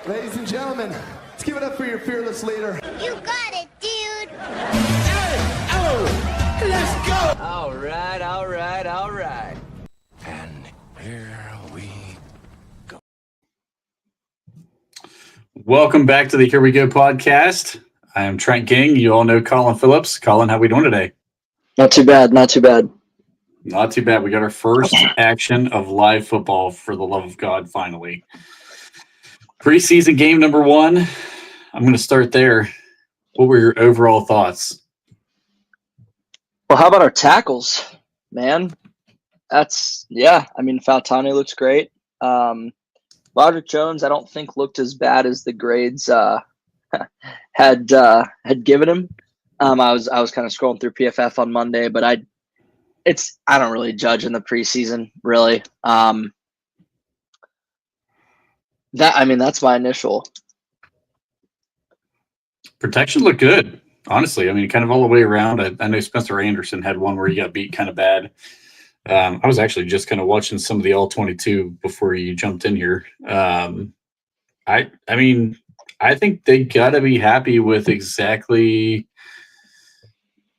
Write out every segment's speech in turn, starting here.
Ladies and gentlemen, let's give it up for your fearless leader. You got it, dude. Let's go. All right. And here we go. Welcome back to the Here We Go podcast. I am Trent King. You all know Colin Phillips. Colin, how we doing today? Not too bad. Not too bad. We got our first action of live football, for the love of God, finally. Preseason game number 1. I'm going to start there. What were your overall thoughts? Well, how about our tackles, man? Fautani looks great. Roderick Jones, I don't think looked as bad as the grades had given him. I was kind of scrolling through PFF on Monday, but I don't really judge in the preseason, really. That's my initial. Protection looked good, honestly. Kind of all the way around. I know Spencer Anderson had one where he got beat kind of bad. I was actually just kind of watching some of the All-22 before you jumped in here. I think they got to be happy with exactly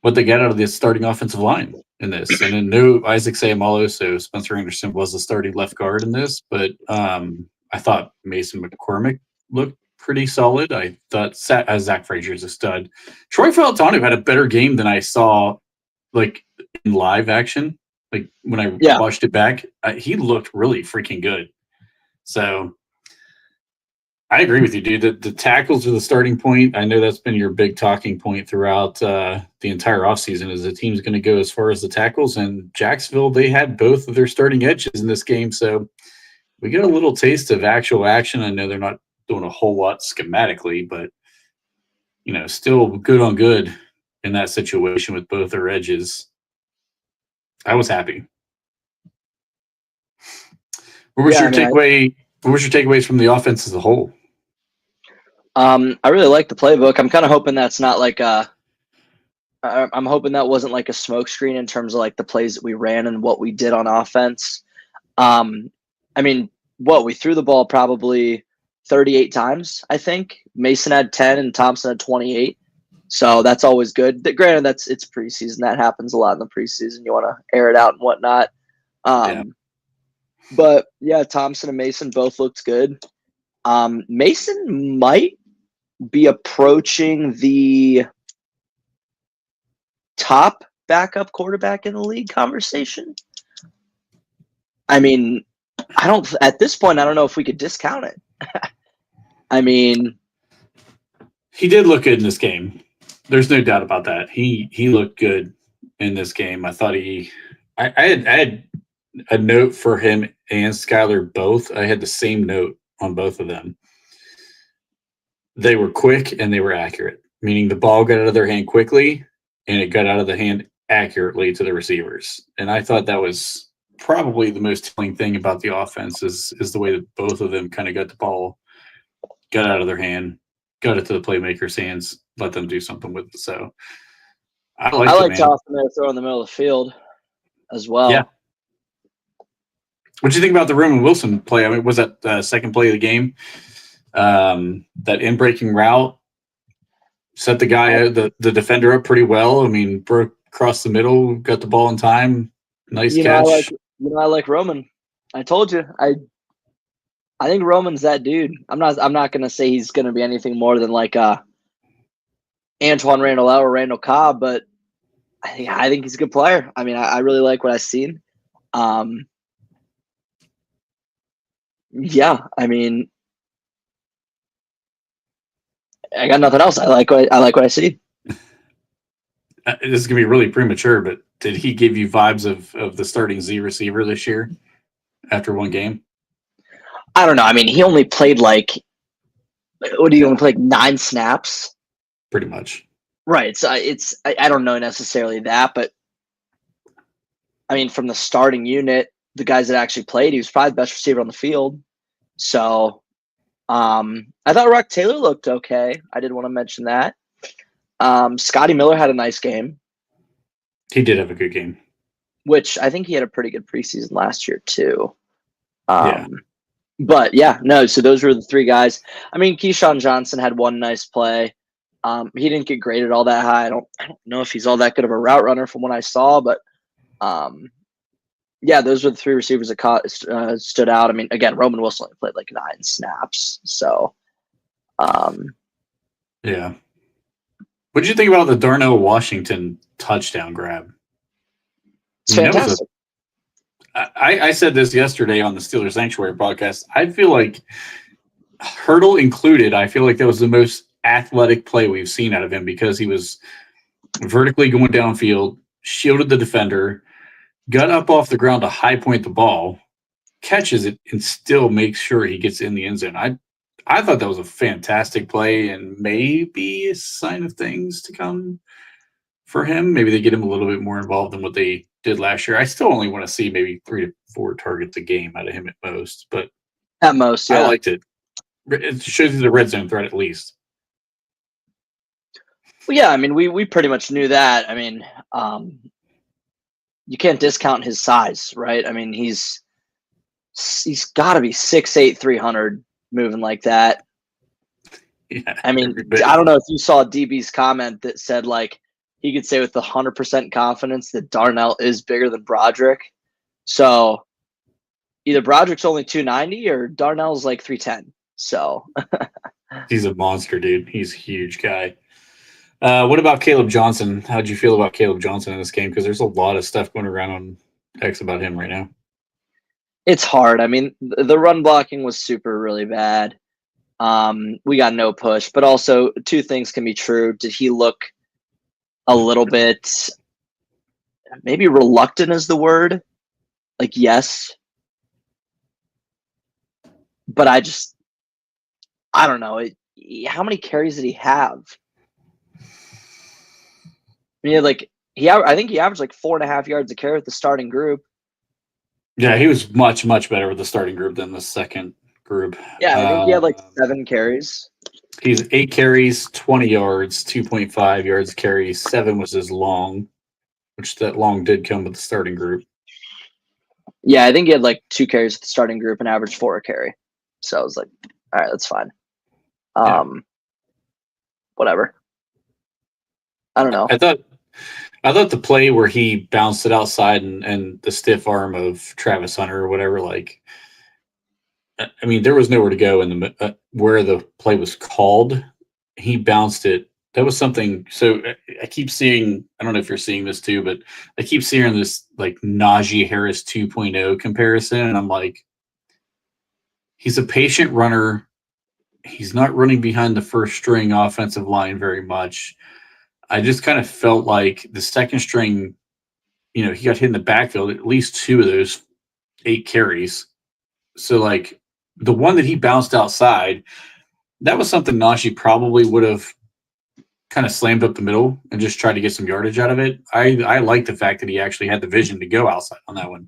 what they got out of the starting offensive line in this. And then no Isaac Seumalo, so Spencer Anderson was the starting left guard in this. But I thought Mason McCormick looked pretty solid. I thought Zach Frazier's a stud. Troy Fautanu had a better game than I saw, in live action. When I watched it back, he looked really freaking good. So I agree with you, dude. The tackles are the starting point. I know that's been your big talking point throughout the entire offseason, is the team's going to go as far as the tackles. And Jacksonville, they had both of their starting edges in this game. So we get a little taste of actual action. I know they're not doing a whole lot schematically, but, still good on good in that situation with both their edges. I was happy. What was your takeaway? What was your takeaways from the offense as a whole? I really like the playbook. I'm kind of hoping that's not I'm hoping that wasn't like a smoke screen in terms of the plays that we ran and what we did on offense. We threw the ball probably 38 times, I think. Mason had 10 and Thompson had 28. So that's always good. Granted, it's preseason. That happens a lot in the preseason. You want to air it out and whatnot. But yeah, Thompson and Mason both looked good. Mason might be approaching the top backup quarterback in the league conversation. At this point, I don't know if we could discount it. He did look good in this game. There's no doubt about that. He looked good in this game. I thought I had a note for him and Skyler both. I had the same note on both of them. They were quick and they were accurate, meaning the ball got out of their hand quickly and it got out of the hand accurately to the receivers. And I thought that was probably the most telling thing about the offense is the way that both of them kind of got the ball, got out of their hand, got it to the playmaker's hands, let them do something with it. So I like Thompson there throw in the middle of the field as well. Yeah. What do you think about the Roman Wilson play? Was that the second play of the game? That in-breaking route set the guy, the defender up pretty well. Broke across the middle, got the ball in time. Nice catch. I like Roman. I told you. I think Roman's that dude. I'm not gonna say he's gonna be anything more than Antoine Randall or Randall Cobb, but I think he's a good player. I really like what I've seen. I got nothing else. I like what I see. This is gonna be really premature, but did he give you vibes of the starting Z receiver this year after one game? I don't know. He only played only play 9 snaps? Pretty much. Right. So I don't know necessarily that, but from the starting unit, the guys that actually played, he was probably the best receiver on the field. So I thought Rock Taylor looked okay. I did want to mention that. Scotty Miller had a nice game. He did have a good game. Which I think he had a pretty good preseason last year too. Yeah. But yeah, no. So those were the three guys. I mean, Keyshawn Johnson had one nice play. He didn't get graded all that high. I don't know if he's all that good of a route runner from what I saw, but yeah, those were the three receivers that stood out. I mean, again, Roman Wilson only played like 9 snaps, so Yeah. What did you think about the Darnell Washington touchdown grab? it's fantastic. I said this yesterday on the Steelers Sanctuary podcast. I feel like, hurdle included, I feel like that was the most athletic play we've seen out of him because he was vertically going downfield, shielded the defender, got up off the ground to high point the ball, catches it, and still makes sure he gets in the end zone. I thought that was a fantastic play and maybe a sign of things to come for him. Maybe they get him a little bit more involved than what they did last year. I still only want to see maybe 3 to 4 targets a game out of him at most, but At most, yeah. I liked it. It shows you the red zone threat at least. Well, yeah, I mean, we pretty much knew that. I mean, you can't discount his size, right? I mean, he's got to be 6'8", 300 moving like that. Yeah, I mean, I don't know if you saw DB's comment that said like he could say with 100% confidence that Darnell is bigger than Broderick. So either Broderick's only 290 or Darnell's like 310. So he's a monster, dude. He's a huge guy. What about Caleb Johnson? How'd you feel about Caleb Johnson in this game? Because there's a lot of stuff going around on X about him right now. it's hard. I mean, the run blocking was really bad. We got no push, but also 2 things can be true. Did he look a little bit, maybe reluctant is the word? Like, yes. But I don't know. How many carries did he have? I mean, like I think he averaged like 4.5 yards a carry with the starting group. Yeah, he was much, much better with the starting group than the second group. Yeah, I think he had like 7 carries. He's 8 carries, 20 yards, 2.5 yards a carry. 7 was his long, which that long did come with the starting group. Yeah, I think he had like 2 carries with the starting group and averaged 4 a carry. So I was like, all right, that's fine. Whatever. I don't know. I thought the play where he bounced it outside and the stiff arm of Travis Hunter or whatever, like, I mean, there was nowhere to go in the where the play was called. He bounced it. That was something. So I keep seeing, I don't know if you're seeing this too, but I keep seeing this like Najee Harris 2.0 comparison. And I'm like, he's a patient runner. He's not running behind the first string offensive line very much. I just kind of felt like the second string, he got hit in the backfield, at least 2 of those 8 carries. So like the one that he bounced outside, that was something Najee probably would have kind of slammed up the middle and just tried to get some yardage out of it. I like the fact that he actually had the vision to go outside on that one.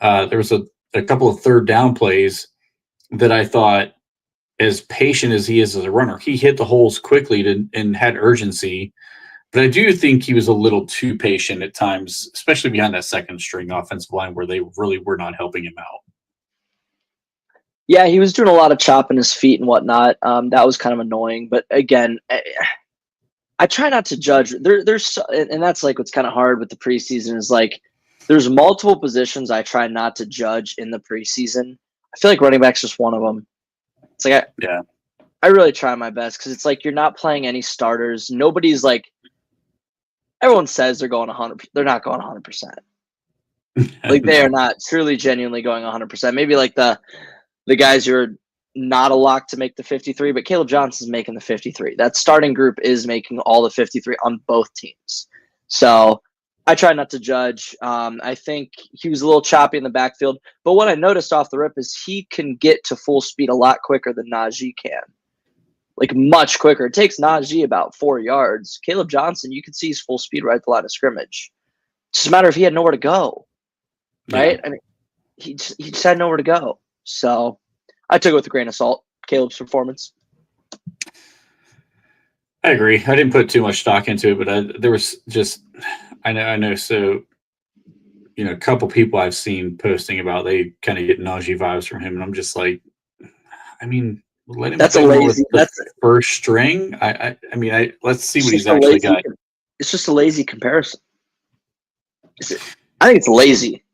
There was a couple of third down plays that I thought, as patient as he is as a runner, he hit the holes quickly and had urgency. But I do think he was a little too patient at times, especially behind that second string offensive line where they really were not helping him out. Yeah, he was doing a lot of chopping his feet and whatnot. That was kind of annoying. But again, I try not to judge. And that's like what's kind of hard with the preseason is like there's multiple positions I try not to judge in the preseason. I feel like running back's just one of them. It's like I really try my best because it's like you're not playing any starters. Nobody's like, everyone says they're going 100%. They're not going 100%. Like they are not truly, genuinely going 100%. Maybe like the guys who are not a lock to make the 53, but Caleb Johnson's making the 53. That starting group is making all the 53 on both teams. So I try not to judge. I think he was a little choppy in the backfield, but what I noticed off the rip is he can get to full speed a lot quicker than Najee can. Like much quicker. It takes Najee about 4 yards. Caleb Johnson, you can see he's full speed right at the line of scrimmage. It's just a matter of he had nowhere to go, right? Yeah. I mean, he just had nowhere to go. So I took it with a grain of salt, Caleb's performance. I agree. I didn't put too much stock into it, but there was just, I know. So, a couple people I've seen posting about, they kind of get Najee vibes from him. And I'm just like, I mean, let him That's a play more lazy. with the first string. I mean, let's see what he's actually got. It's just a lazy comparison. I think it's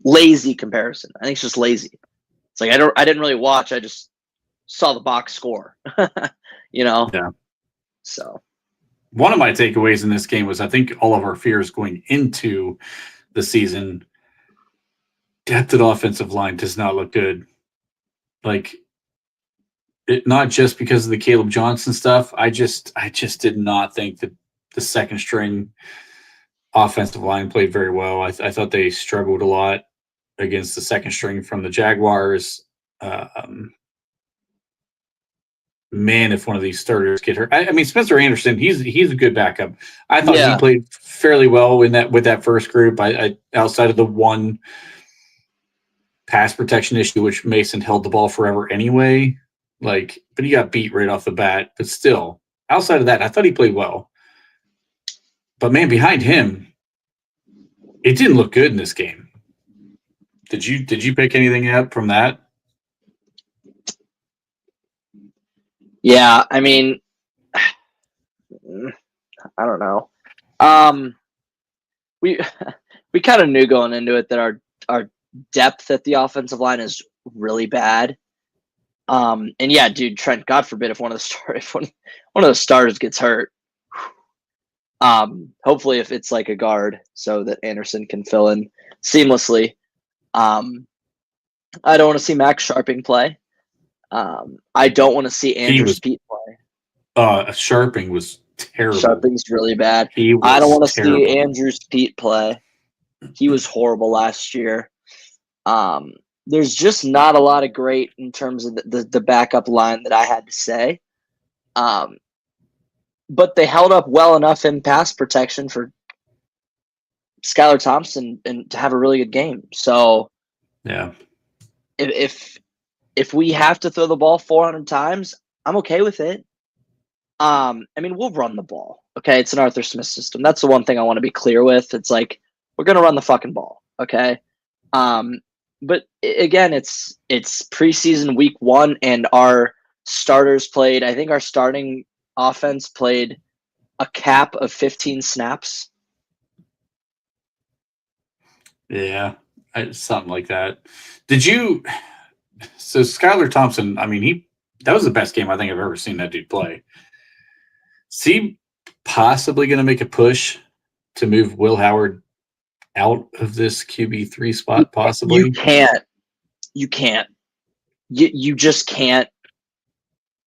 lazy comparison. I think it's just lazy. It's like I didn't really watch. I just saw the box score. Yeah. So one of my takeaways in this game was I think all of our fears going into the season, depth at offensive line does not look good. Like, not just because of the Caleb Johnson stuff. I just did not think that the second string offensive line played very well. I thought they struggled a lot against the second string from the Jaguars. Man, if one of these starters get hurt, I mean, Spencer Anderson, he's a good backup. I thought he played fairly well with that first group. I outside of the one pass protection issue, which Mason held the ball forever anyway. But he got beat right off the bat. But still, outside of that, I thought he played well. But man, behind him, it didn't look good in this game. Did you pick anything up from that? yeah, I mean, I don't know. We kind of knew going into it that our depth at the offensive line is really bad. And yeah, dude, Trent, God forbid if one of the starters gets hurt. Hopefully if it's like a guard so that Anderson can fill in seamlessly. I don't want to see Max Sharping play. I don't want to see Andrews Pete play. Sharping was terrible. Sharping's really bad. I don't want to see Andrews Pete play. He was horrible last year. There's just not a lot of great in terms of the backup line that I had to say. But they held up well enough in pass protection for Skylar Thompson and to have a really good game. So yeah, if we have to throw the ball 400 times, I'm okay with it. I mean, we'll run the ball. Okay, it's an Arthur Smith system. That's the one thing I want to be clear with. It's like we're gonna run the fucking ball. Okay. But again, it's preseason week 1, and our starters played. I think our starting offense played a cap of 15 snaps. Yeah, something like that. So Skylar Thompson, I mean, that was the best game I think I've ever seen that dude play. Is he possibly going to make a push to move Will Howard out of this QB3 spot, possibly? You can't. You just can't.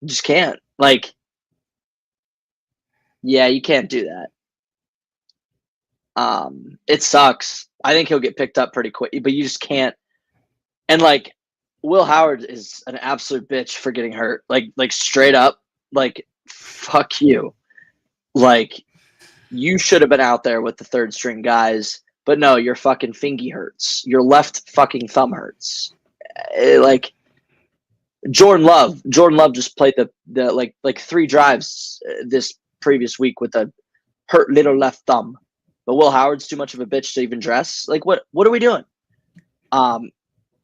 You just can't. Yeah, you can't do that. It sucks. I think he'll get picked up pretty quick, but you just can't. And Will Howard is an absolute bitch for getting hurt. Straight up, fuck you. You should have been out there with the third string guys, but no, your fucking fingy hurts. Your left fucking thumb hurts. Jordan Love just played the 3 drives this previous week with a hurt little left thumb. But Will Howard's too much of a bitch to even dress. What are we doing?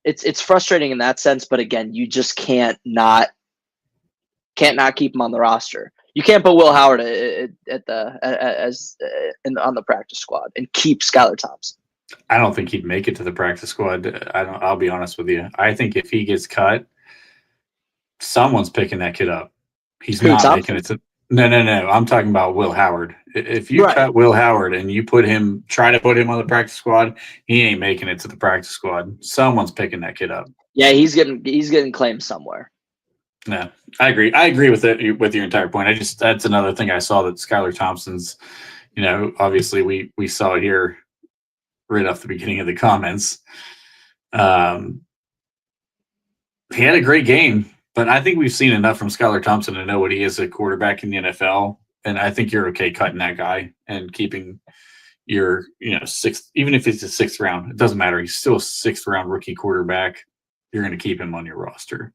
It's frustrating in that sense, but again, you just can't not keep him on the roster. You can't put Will Howard on the practice squad and keep Skylar Thompson. I don't think he'd make it to the practice squad. I'll be honest with you. I think if he gets cut, someone's picking that kid up. He's not making it to. No. I'm talking about Will Howard. If you cut Will Howard and you try to put him on the practice squad, he ain't making it to the practice squad. Someone's picking that kid up. Yeah, he's getting claimed somewhere. No, I agree. I agree with it, with your entire point. That's another thing I saw that Skylar Thompson's, obviously we saw it here right off the beginning of the comments. He had a great game, but I think we've seen enough from Skylar Thompson to know what he is a quarterback in the NFL. And I think you're okay cutting that guy and keeping your, sixth, even if it's a 6th round, it doesn't matter. He's still a 6th round rookie quarterback. You're going to keep him on your roster.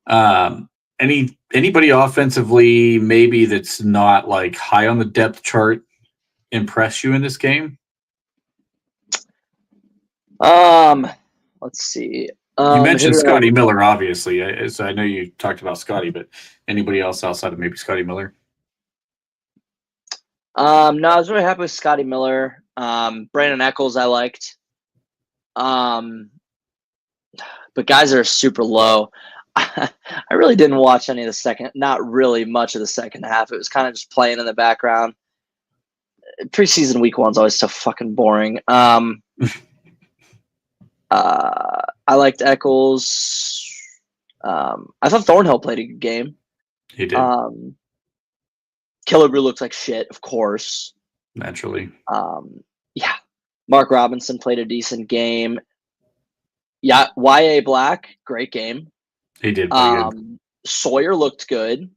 Anybody offensively maybe that's not high on the depth chart impress you in this game? Let's see. You mentioned who did I- Scotty Miller, obviously. So I know you talked about Scotty, but anybody else outside of maybe Scotty Miller? No, I was really happy with Scotty Miller. Brandon Eccles, I liked. But guys that are super low. I really didn't watch any of the second, not really much of the second half. It was kind of just playing in the background. Preseason week one's always so fucking boring. I liked Eccles. I thought Thornhill played a good game. He did. Killebrew looks like shit, of course. Naturally. Yeah. Mark Robinson played a decent game. Yeah, YA Black, great game. He did pretty good. Sawyer looked good.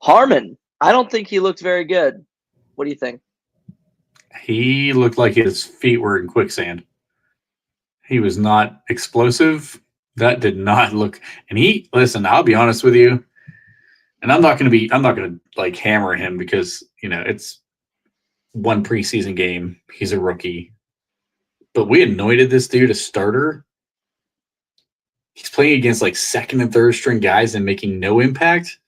Harmon, I don't think he looked very good. What do you think? He looked like his feet were in quicksand. He was not explosive. That did not look. And listen, I'll be honest with you. And I'm not going to like hammer him because, it's one preseason game. He's a rookie. But we anointed this dude a starter. He's playing against like second and third string guys and making no impact.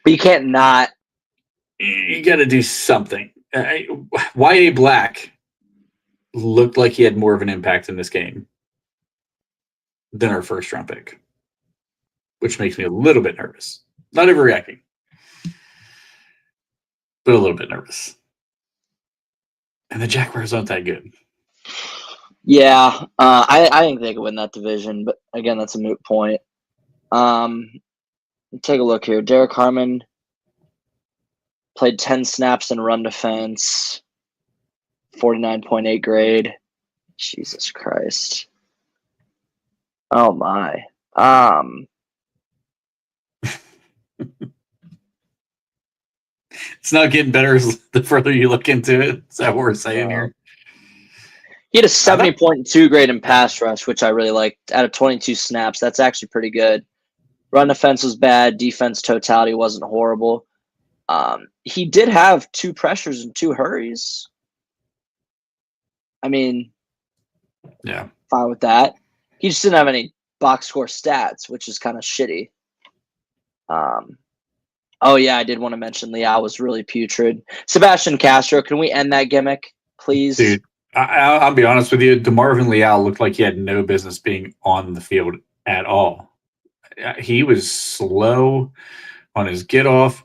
But you can't not. You got to do something. YA Black looked like he had more of an impact in this game than our first round pick, which makes me a little bit nervous. Not overreacting, but a little bit nervous. And the Jaguars aren't that good. Yeah, I think they could win that division, but again, that's a moot point. Take a look here. Derek Harmon played 10 snaps in run defense, 49.8 grade. Jesus Christ. Oh my. It's not getting better the further you look into it. Is that what we're saying here? He had a 70.2 grade in pass rush, which I really liked. Out of 22 snaps, that's actually pretty good. Run defense was bad. Defense totality wasn't horrible. He did have 2 pressures and 2 hurries. I mean, yeah, fine with that. He just didn't have any box score stats, which is kind of shitty. Oh yeah, I did want to mention Leal was really putrid. Sebastian Castro, can we end that gimmick, please? dude. I'll be honest with you. DeMarvin Leal looked like he had no business being on the field at all. He was slow on his get off.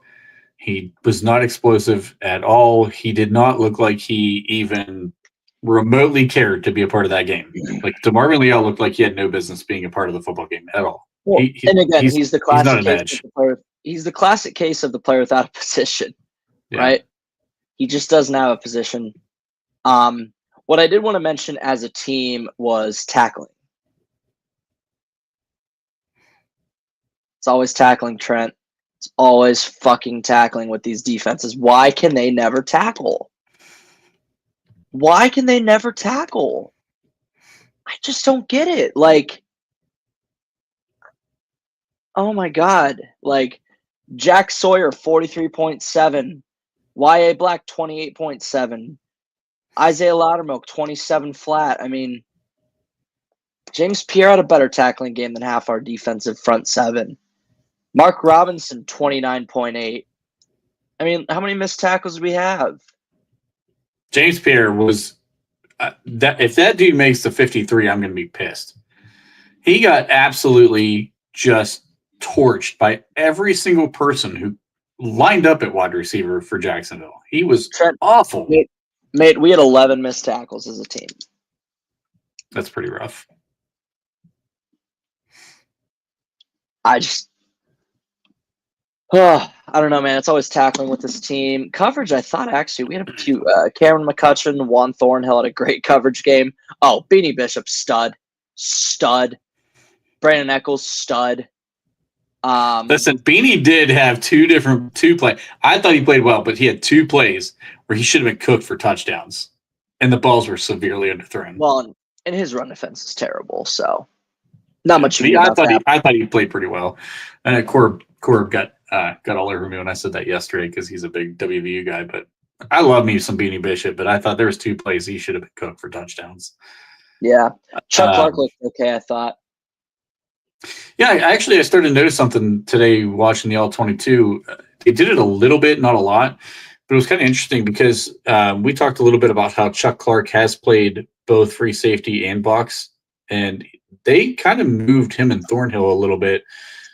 He was not explosive at all. He did not look like he even remotely cared to be a part of that game. Like DeMarvin Leal looked like he had no business being a part of the football game at all. Well, and again, he's the classic not an case edge. of the player. He's the classic case of the player without a position, right? He just doesn't have a position. What I did want to mention as a team was tackling. It's always tackling, Trent. It's always fucking tackling with these defenses. Why can they never tackle? Why can they never tackle? I just don't get it. Like, oh my God. Like, Jack Sawyer, 43.7. YA Black, 28.7. Isaiah Loudermilk, 27 flat. I mean, James Pierre had a better tackling game than half our defensive front 7. Mark Robinson, 29.8. I mean, how many missed tackles do we have? James Pierre was that. If that dude makes the 53, I'm going to be pissed. He got absolutely just torched by every single person who lined up at wide receiver for Jacksonville. He was awful. Mate, we had 11 missed tackles as a team. That's pretty rough. I don't know, man. It's always tackling with this team. Coverage, I thought actually we had a few. Cameron McCutcheon, Juan Thornhill had a great coverage game. Oh, Beanie Bishop, stud. Brandon Eccles, stud. Listen, Beanie did have two plays. I thought he played well, but he had 2 plays where he should have been cooked for touchdowns, and the balls were severely underthrown. Well, and his run defense is terrible, so not much. I thought he played pretty well. And Corb got all over me when I said that yesterday because he's a big WVU guy, but I love me some Beanie Bishop, but I thought there was 2 plays he should have been cooked for touchdowns. Yeah. Chuck Clark Um, looked okay, I thought. Yeah, I started to notice something today watching the All-22. They did it a little bit, not a lot, but it was kind of interesting because we talked a little bit about how Chuck Clark has played both free safety and box, and they kind of moved him and Thornhill a little bit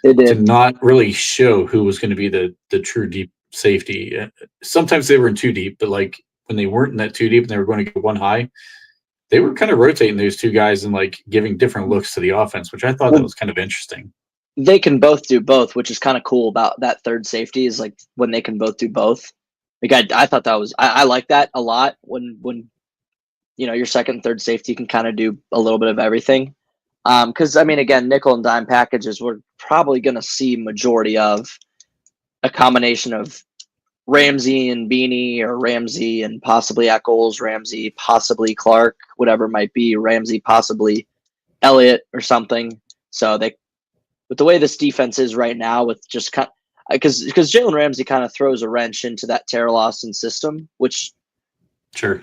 They to did. not really show who was going to be the true deep safety. Sometimes they were in 2 deep, but like when they weren't in that 2 deep and they were going to go 1 high, they were kind of rotating those 2 guys and like giving different looks to the offense, which I thought that was kind of interesting. They can both do both, which is kind of cool about that third safety is like when they can both do both. Like I thought that was I like that a lot when your second and third safety can kind of do a little bit of everything. Because I mean, again, nickel and dime packages we're probably going to see majority of a combination of Ramsey and Beanie, or Ramsey and possibly Eccles, Ramsey possibly Clark, whatever it might be, Ramsey possibly Elliott or something. So they, with the way this defense is right now, with just kind because Jalen Ramsey kind of throws a wrench into that Tara Lawson system, which Sure.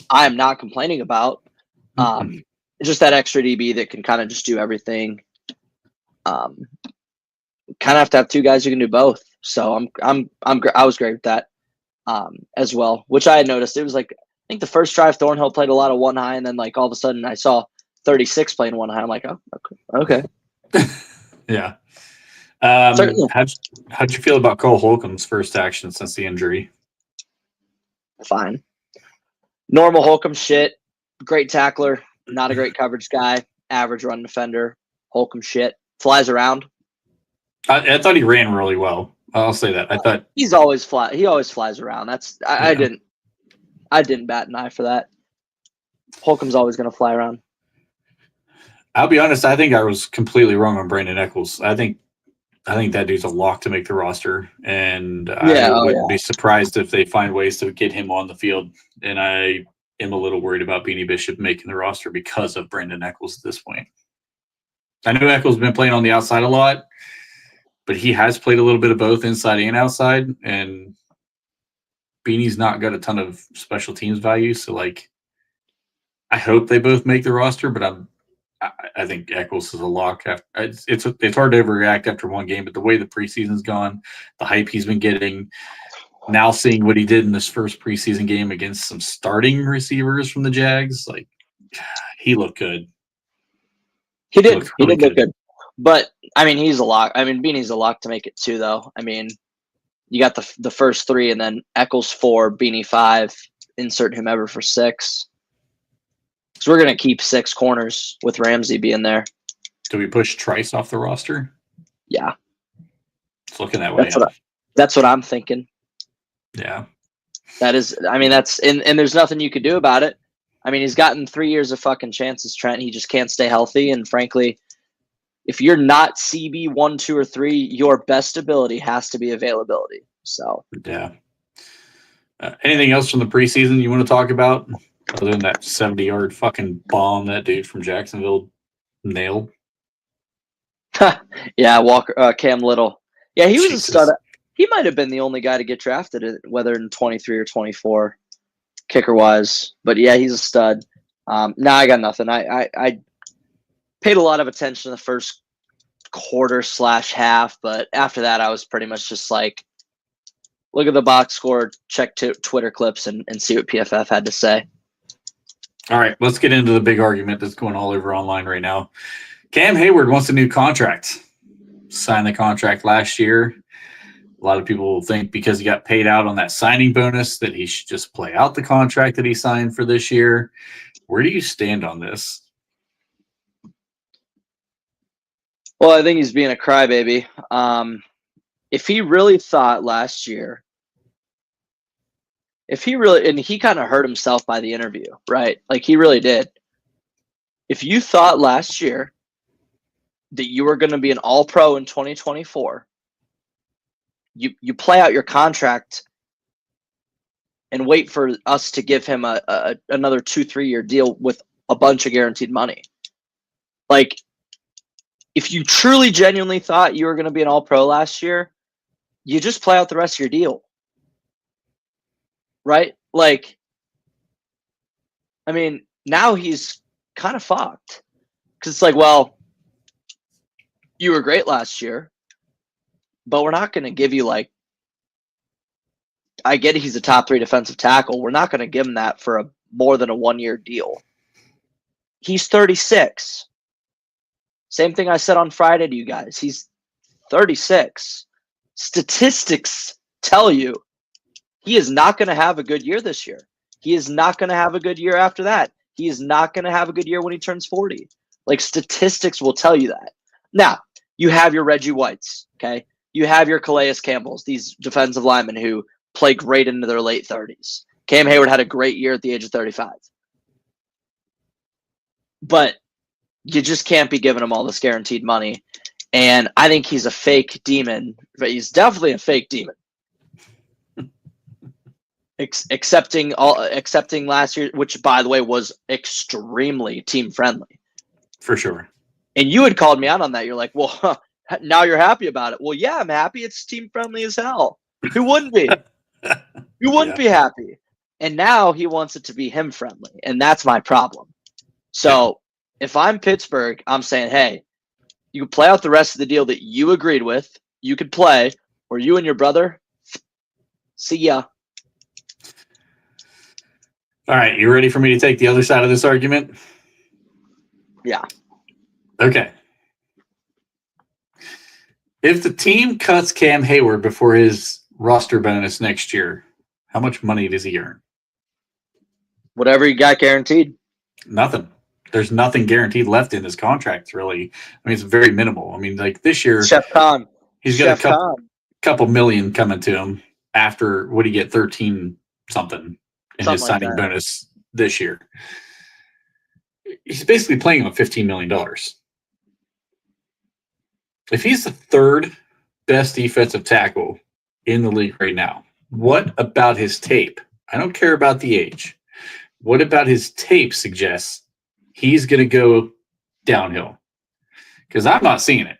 I am not complaining about. Just that extra DB that can kind of just do everything. Kind of have to have 2 guys who can do both. So I was great with that as well, which I had noticed. It was like, I think the first drive Thornhill played a lot of 1 high, and then like all of a sudden I saw 36 playing 1 high. I'm like, oh, okay. Yeah. Certainly. How'd you feel about Cole Holcomb's first action since the injury? Fine. Normal Holcomb shit. Great tackler. Not a great coverage guy. Average run defender. Holcomb shit. Flies around. I thought he ran really well. I'll say that. I thought He always flies around. I didn't bat an eye for that. Holcomb's always going to fly around. I'll be honest. I think I was completely wrong on Brandon Eccles. I think that dude's a lock to make the roster, and I wouldn't be surprised if they find ways to get him on the field. And I am a little worried about Beanie Bishop making the roster because of Brandon Eccles at this point. I know Eccles has been playing on the outside a lot, but he has played a little bit of both inside and outside, and Beanie's not got a ton of special teams value. So, like, I hope they both make the roster, but I think Eccles is a lock. It's hard to overreact after 1 game, but the way the preseason's gone, the hype he's been getting, now seeing what he did in this first preseason game against some starting receivers from the Jags, like, he looked good. He did look good. But I mean, he's a lock. I mean, Beanie's a lock to make it 2, though. I mean, you got the first 3, and then Eccles 4, Beanie 5, insert whomever for 6. So we're gonna keep 6 corners with Ramsey being there. Do we push Trice off the roster? Yeah, it's looking that way. That's what I'm thinking. Yeah, that is. I mean, that's and there's nothing you could do about it. I mean, he's gotten 3 years of fucking chances, Trent. He just can't stay healthy, and frankly, if you're not CB 1, 2, or 3, your best ability has to be availability. So yeah. Anything else from the preseason you want to talk about, other than that 70-yard fucking bomb that dude from Jacksonville nailed? Yeah, Walker, Cam Little. Yeah, he was Jesus. a stud. He might have been the only guy to get drafted, whether in 23 or 24, kicker wise. But yeah, he's a stud. Now I got nothing. I paid a lot of attention to the first quarter / half, but after that, I was pretty much just like, look at the box score, check Twitter clips, and see what PFF had to say. All right, let's get into the big argument that's going all over online right now. Cam Heyward wants a new contract. Signed the contract last year. A lot of people think because he got paid out on that signing bonus that he should just play out the contract that he signed for this year. Where do you stand on this? Well, I think he's being a crybaby. If he really thought last year, and he kind of hurt himself by the interview, right? Like he really did. If you thought last year that you were going to be an all-pro in 2024, you play out your contract and wait for us to give him another 2-3 year deal with a bunch of guaranteed money. Like, if you truly genuinely thought you were going to be an all-pro last year, you just play out the rest of your deal. right? Like, I mean, now he's kind of fucked because it's like, well, you were great last year, but we're not going to give you like, I get he's a top 3 defensive tackle. We're not going to give him that for more than a 1-year deal. He's 36. Same thing I said on Friday to you guys. He's 36. Statistics tell you he is not going to have a good year this year. He is not going to have a good year after that. He is not going to have a good year when he turns 40. Like, statistics will tell you that. Now, you have your Reggie Whites, okay? You have your Calais Campbells, these defensive linemen who play great into their late 30s. Cam Heyward had a great year at the age of 35. But you just can't be giving him all this guaranteed money. And I think he's a fake demon, but he's definitely a fake demon. Accepting last year, which by the way was extremely team friendly. For sure. And you had called me out on that. You're like, well, now you're happy about it. Well, yeah, I'm happy. It's team friendly as hell. Who wouldn't be? Who wouldn't be happy? And now he wants it to be him friendly. And that's my problem. So if I'm Pittsburgh, I'm saying, hey, you can play out the rest of the deal that you agreed with. You could play, or you and your brother, see ya. All right, you ready for me to take the other side of this argument? Yeah. Okay. If the team cuts Cam Heyward before his roster bonus next year, how much money does he earn? Whatever you got guaranteed. Nothing. There's nothing guaranteed left in his contract, really. I mean, it's very minimal. I mean, like this year, Chef Khan. he's got a couple million coming to him after, what did he get, 13 something in his signing bonus this year. He's basically playing him at $15 million. If he's the third best defensive tackle in the league right now, what about his tape? I don't care about the age. What about his tape suggests he's going to go downhill? Because I'm not seeing it.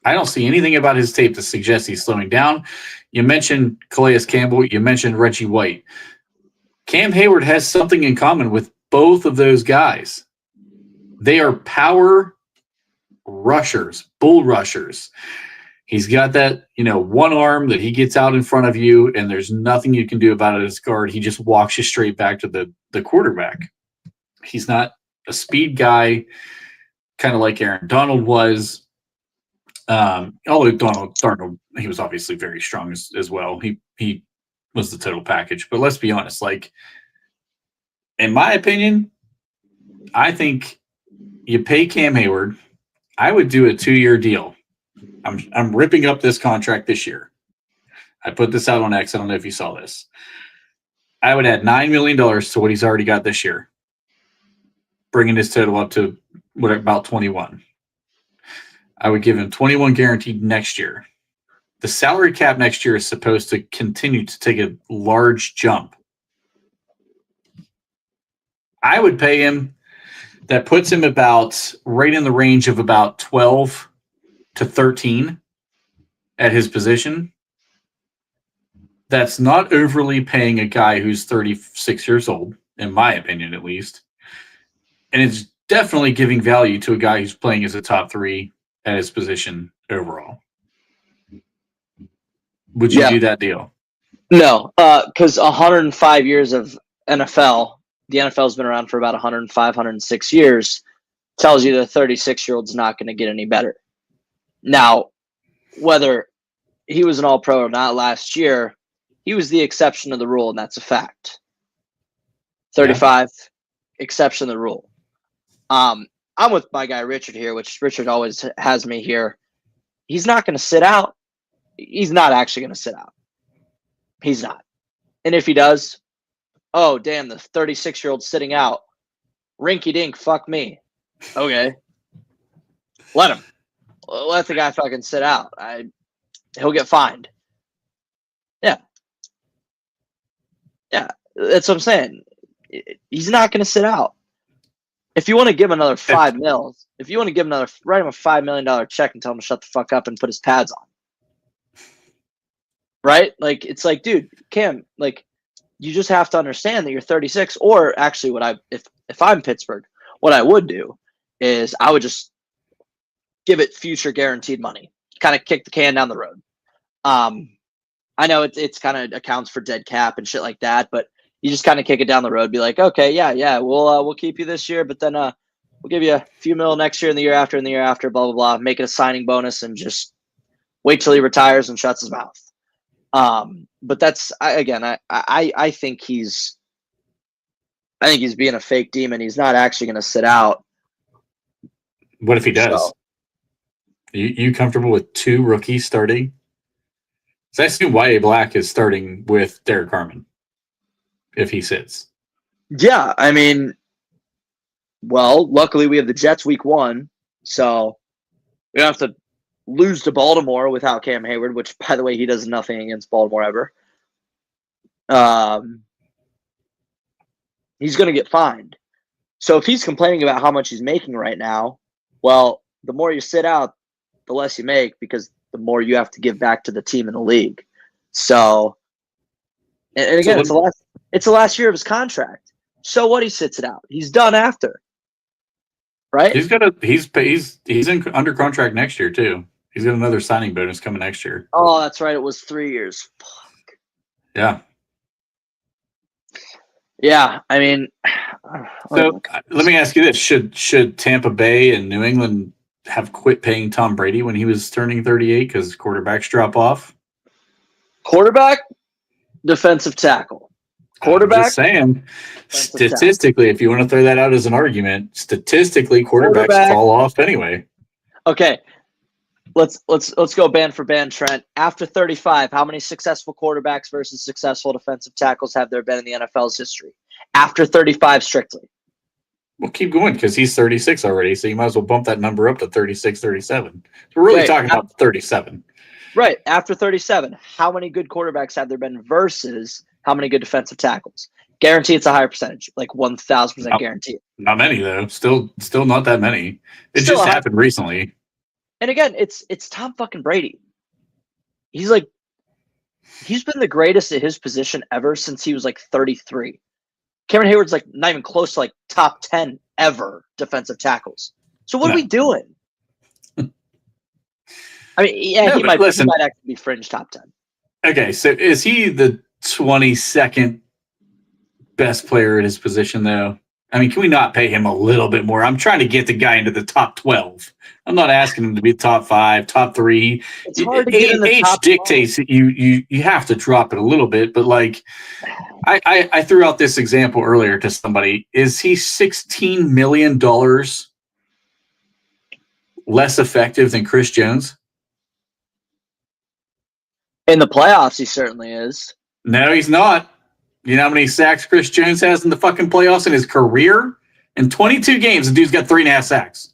I don't see anything about his tape that suggests he's slowing down. You mentioned Calais Campbell. You mentioned Reggie White. Cam Heyward has something in common with both of those guys. They are power rushers, bull rushers. He's got that, one arm that he gets out in front of you, and there's nothing you can do about it as guard. He just walks you straight back to the quarterback. He's not a speed guy, kind of like Aaron Donald was. Although Darnold, he was obviously very strong as well. He was the total package. But let's be honest, like, in my opinion, I think you pay Cam Heyward. I would do a 2-year deal. I'm ripping up this contract this year. I put this out on X. I don't know if you saw this. I would add $9 million to what he's already got this year, bringing his total up to about 21. I would give him 21 guaranteed next year. The salary cap next year is supposed to continue to take a large jump. I would pay him. That puts him about right in the range of about 12 to 13 at his position. That's not overly paying a guy who's 36 years old, in my opinion, at least. And it's definitely giving value to a guy who's playing as a top 3 at his position overall. Would you do that deal? No, because 105 years of NFL, the NFL's been around for about 105, 106 years, tells you the 36-year-old's not going to get any better. Now, whether he was an all-pro or not last year, he was the exception to the rule, and that's a fact. 35, exception to the rule. I'm with my guy Richard here, which Richard always has me here. He's not going to sit out. He's not actually going to sit out. He's not. And if he does, oh, damn, the 36-year-old sitting out. Rinky-dink, fuck me. Okay. Let him. Let the guy fucking sit out. He'll get fined. Yeah. Yeah, that's what I'm saying. He's not going to sit out. If you want to give him another $5 million, if you want to give him write him a $5 million check and tell him to shut the fuck up and put his pads on. right? Like, it's like, dude, Cam, like, you just have to understand that you're 36. Or actually, if I'm Pittsburgh, what I would do is I would just give it future guaranteed money, kind of kick the can down the road. I know it's kind of accounts for dead cap and shit like that, but you just kind of kick it down the road, be like, okay, yeah, we'll keep you this year, but then we'll give you a few mil next year and the year after and the year after, blah blah blah. Make it a signing bonus and just wait till he retires and shuts his mouth. But that's I think he's being a fake demon. He's not actually going to sit out. What if he does? So, you comfortable with 2 rookies starting? So I assume Y.A. Black is starting with Derek Harmon if he sits. yeah, I mean, well, luckily we have the Jets week 1, so we don't have to lose to Baltimore without Cam Heyward, which, by the way, he does nothing against Baltimore ever. He's going to get fined. So if he's complaining about how much he's making right now, well, the more you sit out, the less you make, because the more you have to give back to the team in the league. So, and again, it's the last year of his contract. So what? He sits it out. He's done after, right? He's under contract next year too. He's got another signing bonus coming next year. Oh, that's right. It was 3 years. Fuck. Yeah. Yeah, I mean, so let me ask you this: Should Tampa Bay and New England have quit paying Tom Brady when he was turning 38 because quarterbacks drop off? Quarterback, defensive tackle. Quarterback. I'm just saying, statistically, if you want to throw that out as an argument, statistically, quarterbacks fall off anyway. Okay, let's go band for band, Trent. After 35, how many successful quarterbacks versus successful defensive tackles have there been in the NFL's history? After 35, strictly. Well, keep going because he's 36 already, so you might as well bump that number up to 36, 37. We're really talking about 37. Right. After 37, how many good quarterbacks have there been versus how many good defensive tackles? Guarantee it's a higher percentage, like 1,000% guarantee. Not many, though. Still not that many. It Still just happened recently. And again, it's Tom fucking Brady. He's been the greatest at his position ever since he was like 33. Cameron Hayward's like not even close to like top 10 ever defensive tackles. So what are we doing? I mean, yeah, he might actually be fringe top 10. Okay, so is he the 22nd best player at his position, though? I mean, can we not pay him a little bit more? I'm trying to get the guy into the top 12. I'm not asking him to be top 5, top 3. It's hard to get in the age top dictates that you have to drop it a little bit, but like I threw out this example earlier to somebody. Is he $16 million less effective than Chris Jones? In the playoffs, he certainly is. No, he's not. You know how many sacks Chris Jones has in the fucking playoffs in his career? In 22 games, the dude's got 3.5 sacks.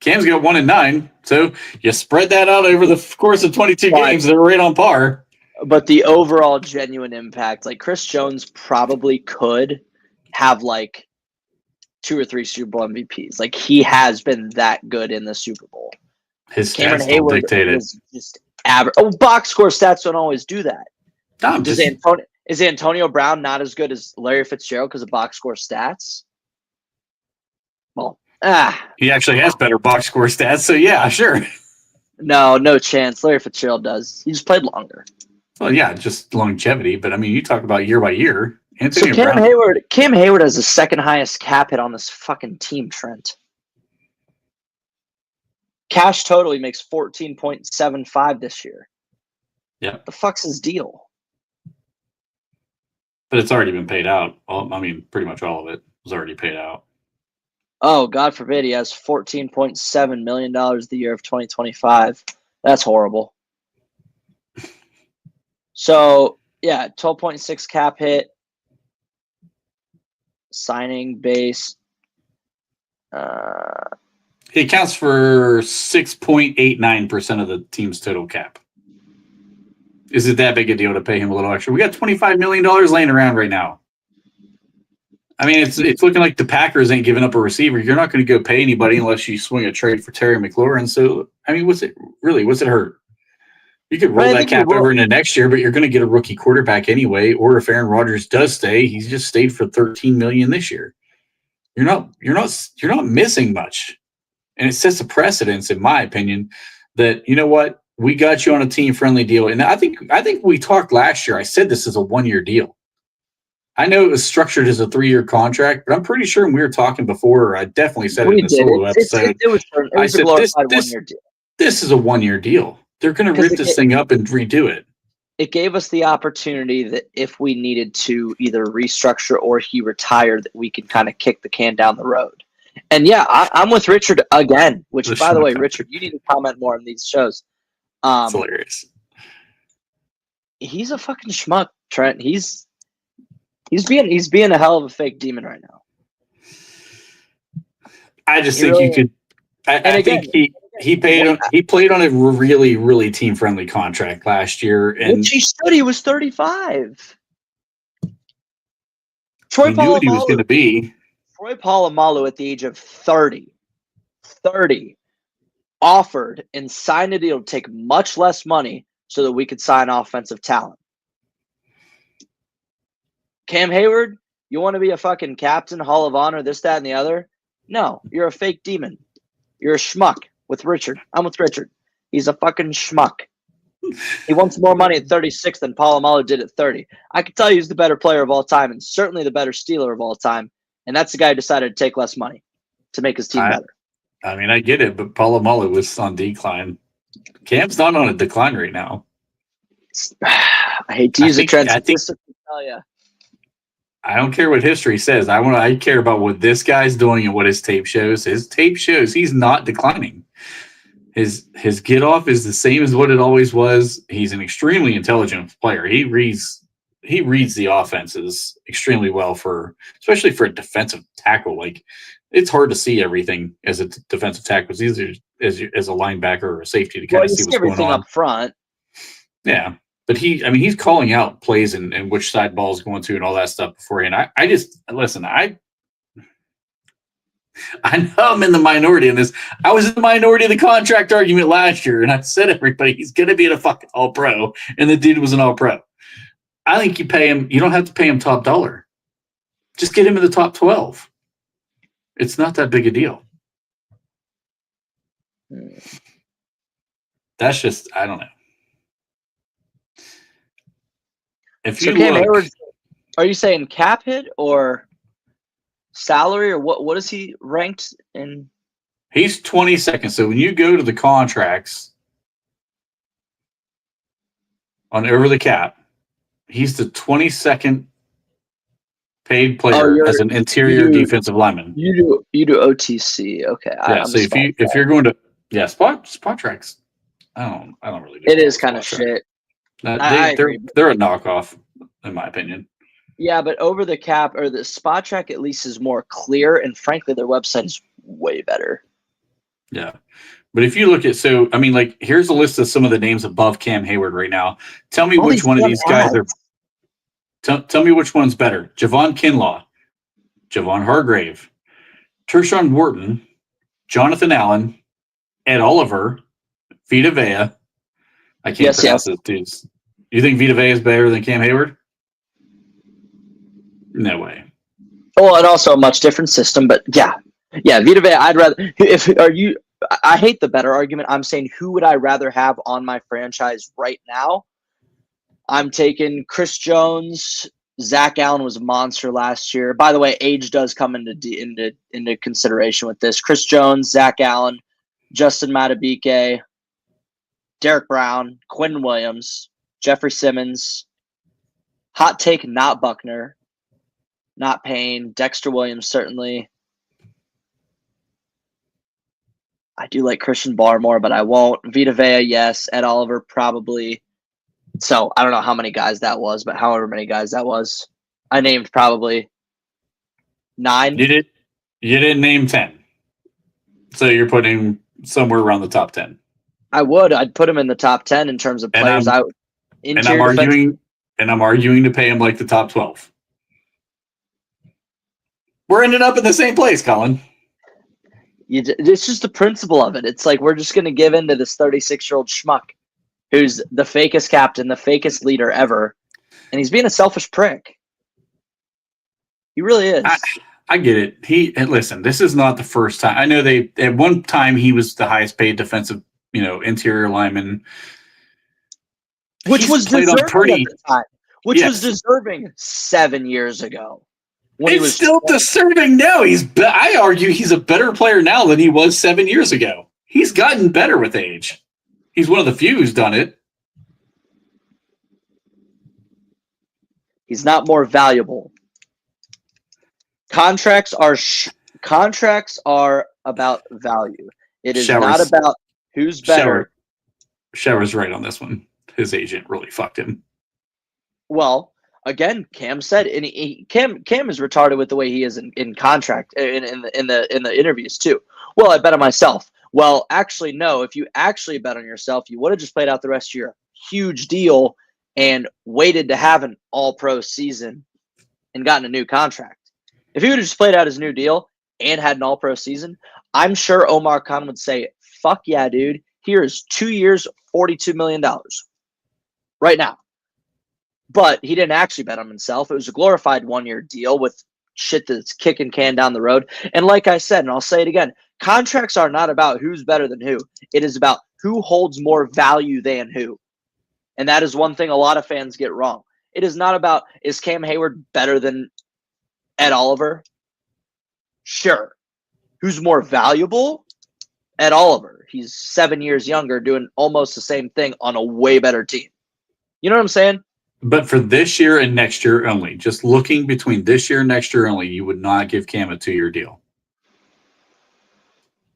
Cam's got 1 in 9. So you spread that out over the course of 22 games, they're right on par. But the overall genuine impact, like Chris Jones probably could have like 2 or 3 Super Bowl MVPs. Like he has been that good in the Super Bowl. His stats don't dictate it. Just average. Oh, box score stats don't always do that. No, Is Antonio Brown not as good as Larry Fitzgerald because of box score stats? Well, he actually has better box score stats, so yeah, sure. No chance. Larry Fitzgerald does. He just played longer. Well, yeah, just longevity, but I mean, you talk about year by year. Cam Heyward has the second highest cap hit on this fucking team, Trent. Cash total, he makes 14.75 this year. Yeah. The fuck's his deal? But it's already been paid out. Pretty much all of it was already paid out. Oh, God forbid he has $14.7 million the year of 2025. That's horrible. So, yeah, 12.6 cap hit. Signing base. He accounts for 6.89% of the team's total cap. Is it that big a deal to pay him a little extra? We got $25 million laying around right now. I mean, it's looking like the Packers ain't giving up a receiver. You're not going to go pay anybody unless you swing a trade for Terry McLaurin. So, I mean, what's it hurt? You could roll that cap over into next year, but you're going to get a rookie quarterback anyway. Or if Aaron Rodgers does stay, he's just stayed for $13 million this year. You're not missing much, and it sets a precedence, in my opinion, that you know what, we got you on a team-friendly deal. And I think we talked last year. I said this is a 1-year deal. I know it was structured as a 3-year contract, but I'm pretty sure when we were talking before, I definitely said it in the solo episode. I said this is a 1-year deal. They're going to rip this thing up and redo it. It gave us the opportunity that if we needed to either restructure or he retired, that we could kind of kick the can down the road. And yeah, I'm with Richard again, which, by the way, Richard, you need to comment more on these shows. It's hilarious. He's a fucking schmuck, Trent. He's being a hell of a fake demon right now. I just think you could. I think he played on a really, really team friendly contract last year, and which he stood. He was 35. He knew what he was going to be. Troy Polamalu at the age of 30, offered and signed a deal to take much less money so that we could sign offensive talent. Cam Heyward, you want to be a fucking captain, Hall of Honor, this, that, and the other? No, you're a fake demon. You're a schmuck with Richard. I'm with Richard. He's a fucking schmuck. He wants more money at 36 than Polamalu did at 30. I can tell you he's the better player of all time and certainly the better Steeler of all time. And that's the guy who decided to take less money to make his team better. I mean, I get it, but Polamalu was on decline. Cam's not on a decline right now. I hate to use a trend. I don't care what history says. I care about what this guy's doing and what his tape shows. His tape shows he's not declining. His get off is the same as what it always was. He's an extremely intelligent player. He reads the offenses extremely well especially for a defensive tackle. Like, it's hard to see everything as a defensive tackle. It's easier as a linebacker or a safety to kind of see what's going on up front. Yeah. But he's calling out plays and which side ball is going to and all that stuff beforehand. I know I'm in the minority in this. I was in the minority of the contract argument last year, and I said everybody he's going to be a fucking all-pro, and the dude was an all-pro. I think you pay him. You don't have to pay him top dollar. Just get him in the top 12. It's not that big a deal. That's just, I don't know. If you Cam Heyward, are you saying cap hit or salary, or what is he ranked in? He's 22nd. So when you go to the contracts on over the cap, he's the 22nd paid player as an interior defensive lineman. You do OTC, okay? Yeah. So if you're going to spot tracks, I don't really. It is kind of shit. They're a knockoff, in my opinion. Yeah, but over the cap or the spot track at least is more clear, and frankly, their website is way better. Yeah. But if you look at, here's a list of some of the names above Cam Heyward right now. Tell me which one of these guys are. Tell me which one's better. Javon Kinlaw, Javon Hargrave, Tershawn Wharton, Jonathan Allen, Ed Oliver, Vita Vea. I can't pronounce those dudes. You think Vita Vea is better than Cam Heyward? No way. Well, and also a much different system, but yeah, Vita Vea. I'd rather. I hate the better argument. I'm saying who would I rather have on my franchise right now? I'm taking Chris Jones. Zach Allen was a monster last year. By the way, age does come into consideration with this. Chris Jones, Zach Allen, Justin Matabike, Derek Brown, Quinn Williams, Jeffrey Simmons. Hot take, not Buckner, not Payne, Dexter Williams certainly. I do like Christian Barmore, but I won't. Vita Vea, yes. Ed Oliver, probably. So I don't know how many guys that was, but however many guys that was, I named probably 9. You didn't name 10. So you're putting somewhere around the top 10. I'd put him in the top 10 in terms of players. I'm arguing to pay him like the top 12. We're ending up in the same place, Colin. It's just the principle of it. It's like we're just going to give in to this 36-year-old schmuck. who's the fakest captain, the fakest leader ever, and he's being a selfish prick. He really is. I get it. And listen, this is not the first time. I know they at one time he was the highest paid defensive, interior lineman, which was deserving at the time. Which was deserving 7 years ago. It's still deserving now. I argue he's a better player now than he was 7 years ago. He's gotten better with age. He's one of the few who's done it. He's not more valuable. Contracts are about value. It is not about who's better. Shower's right on this one. His agent really fucked him. Well, again, Cam said, and Cam is retarded with the way he is in contract in the interviews too. Well, I bet on myself. Well, actually, no. If you actually bet on yourself, you would have just played out the rest of your huge deal and waited to have an all-pro season and gotten a new contract. If he would have just played out his new deal and had an all-pro season, I'm sure Omar Khan would say, fuck yeah, dude. Here is 2 years, $42 million right now. But he didn't actually bet on himself. It was a glorified one-year deal with shit that's kicking can down the road. And like I said, and I'll say it again, contracts are not about who's better than who. It is about who holds more value than who. And that is one thing a lot of fans get wrong. It is not about, is Cam Heyward better than Ed Oliver? Sure. Who's more valuable? Ed Oliver. He's 7 years younger, doing almost the same thing on a way better team. You know what I'm saying? But for this year and next year only, just looking between this year and next year only, you would not give Cam a 2-year deal.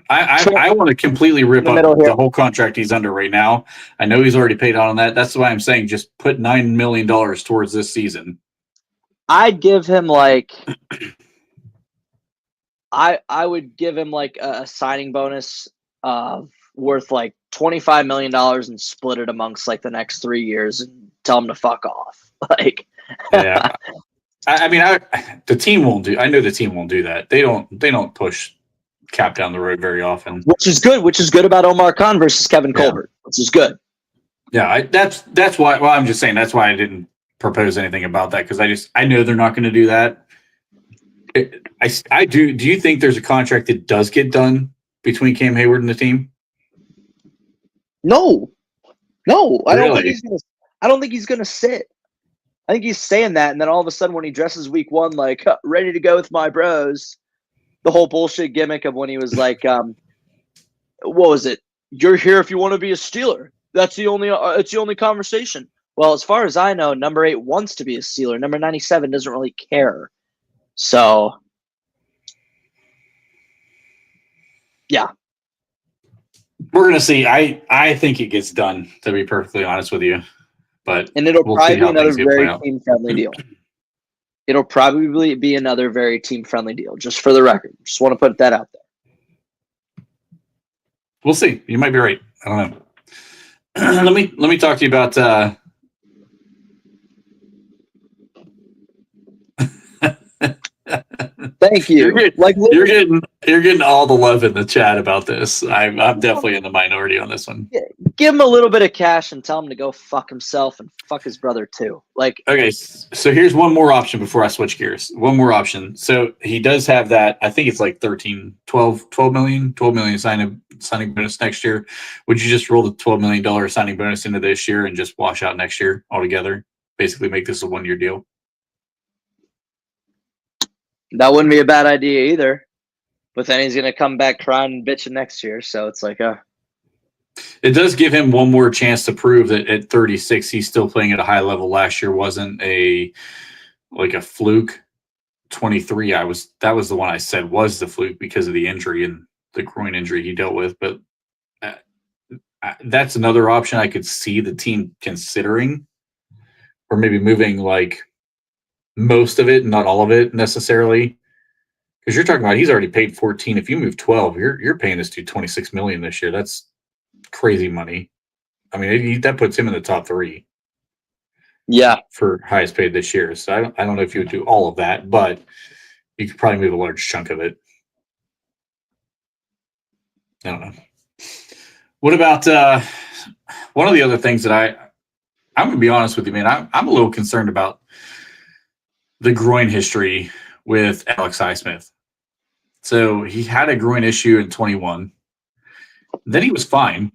I want to completely rip up the whole contract he's under right now. I know he's already paid out on that. That's why I'm saying just put $9 million towards this season. I'd give him like I would give him like a signing bonus worth like $25 million and split it amongst like the next 3 years and tell him to fuck off. Like, yeah. I mean, the team won't do. I know the team won't do that. They don't push Cap down the road very often. Which is good about Omar Khan versus Kevin Colbert. Which is good. Yeah, that's why. Well, I'm just saying that's why I didn't propose anything about that because I know they're not going to do that. I do. Do you think there's a contract that does get done between Cam Heyward and the team? No. Really? I don't think he's gonna sit. I think he's saying that, and then all of a sudden, when he dresses week one, like ready to go with my bros, the whole bullshit gimmick of when he was like, what was it? You're here if you want to be a Steeler. That's the only. It's the only conversation. Well, as far as I know, number 8 wants to be a Steeler. Number 97 doesn't really care. So, yeah. We're gonna see. I think it gets done, to be perfectly honest with you. And it'll probably be another very team-friendly deal. It'll probably be another very team-friendly deal, just for the record. Just want to put that out there. We'll see. You might be right. I don't know. let me talk to you about Thank you. You're getting all the love in the chat about this. I'm definitely in the minority on this one. Give him a little bit of cash and tell him to go fuck himself and fuck his brother too. Like, okay, so here's one more option before I switch gears. One more option. So he does have that. I think it's like 12 million signing bonus next year. Would you just roll the $12 million signing bonus into this year and just wash out next year altogether? Basically, make this a 1-year deal. That wouldn't be a bad idea either. But then he's going to come back crying and bitching next year. So it's like it does give him one more chance to prove that at 36, he's still playing at a high level. Last year wasn't a fluke. 23, that was the one I said was the fluke because of the injury and the groin injury he dealt with. But that's another option I could see the team considering, or maybe moving like most of it, not all of it necessarily, because you're talking about he's already paid 14. If you move 12, you're paying this dude 26 million this year. That's crazy money. I mean, that puts him in the top 3. Yeah, for highest paid this year. So I don't know if you would do all of that, but you could probably move a large chunk of it. I don't know. What about one of the other things that I'm going to be honest with you, man, I'm a little concerned about the groin history with Alex Highsmith. So he had a groin issue in 21. Then he was fine.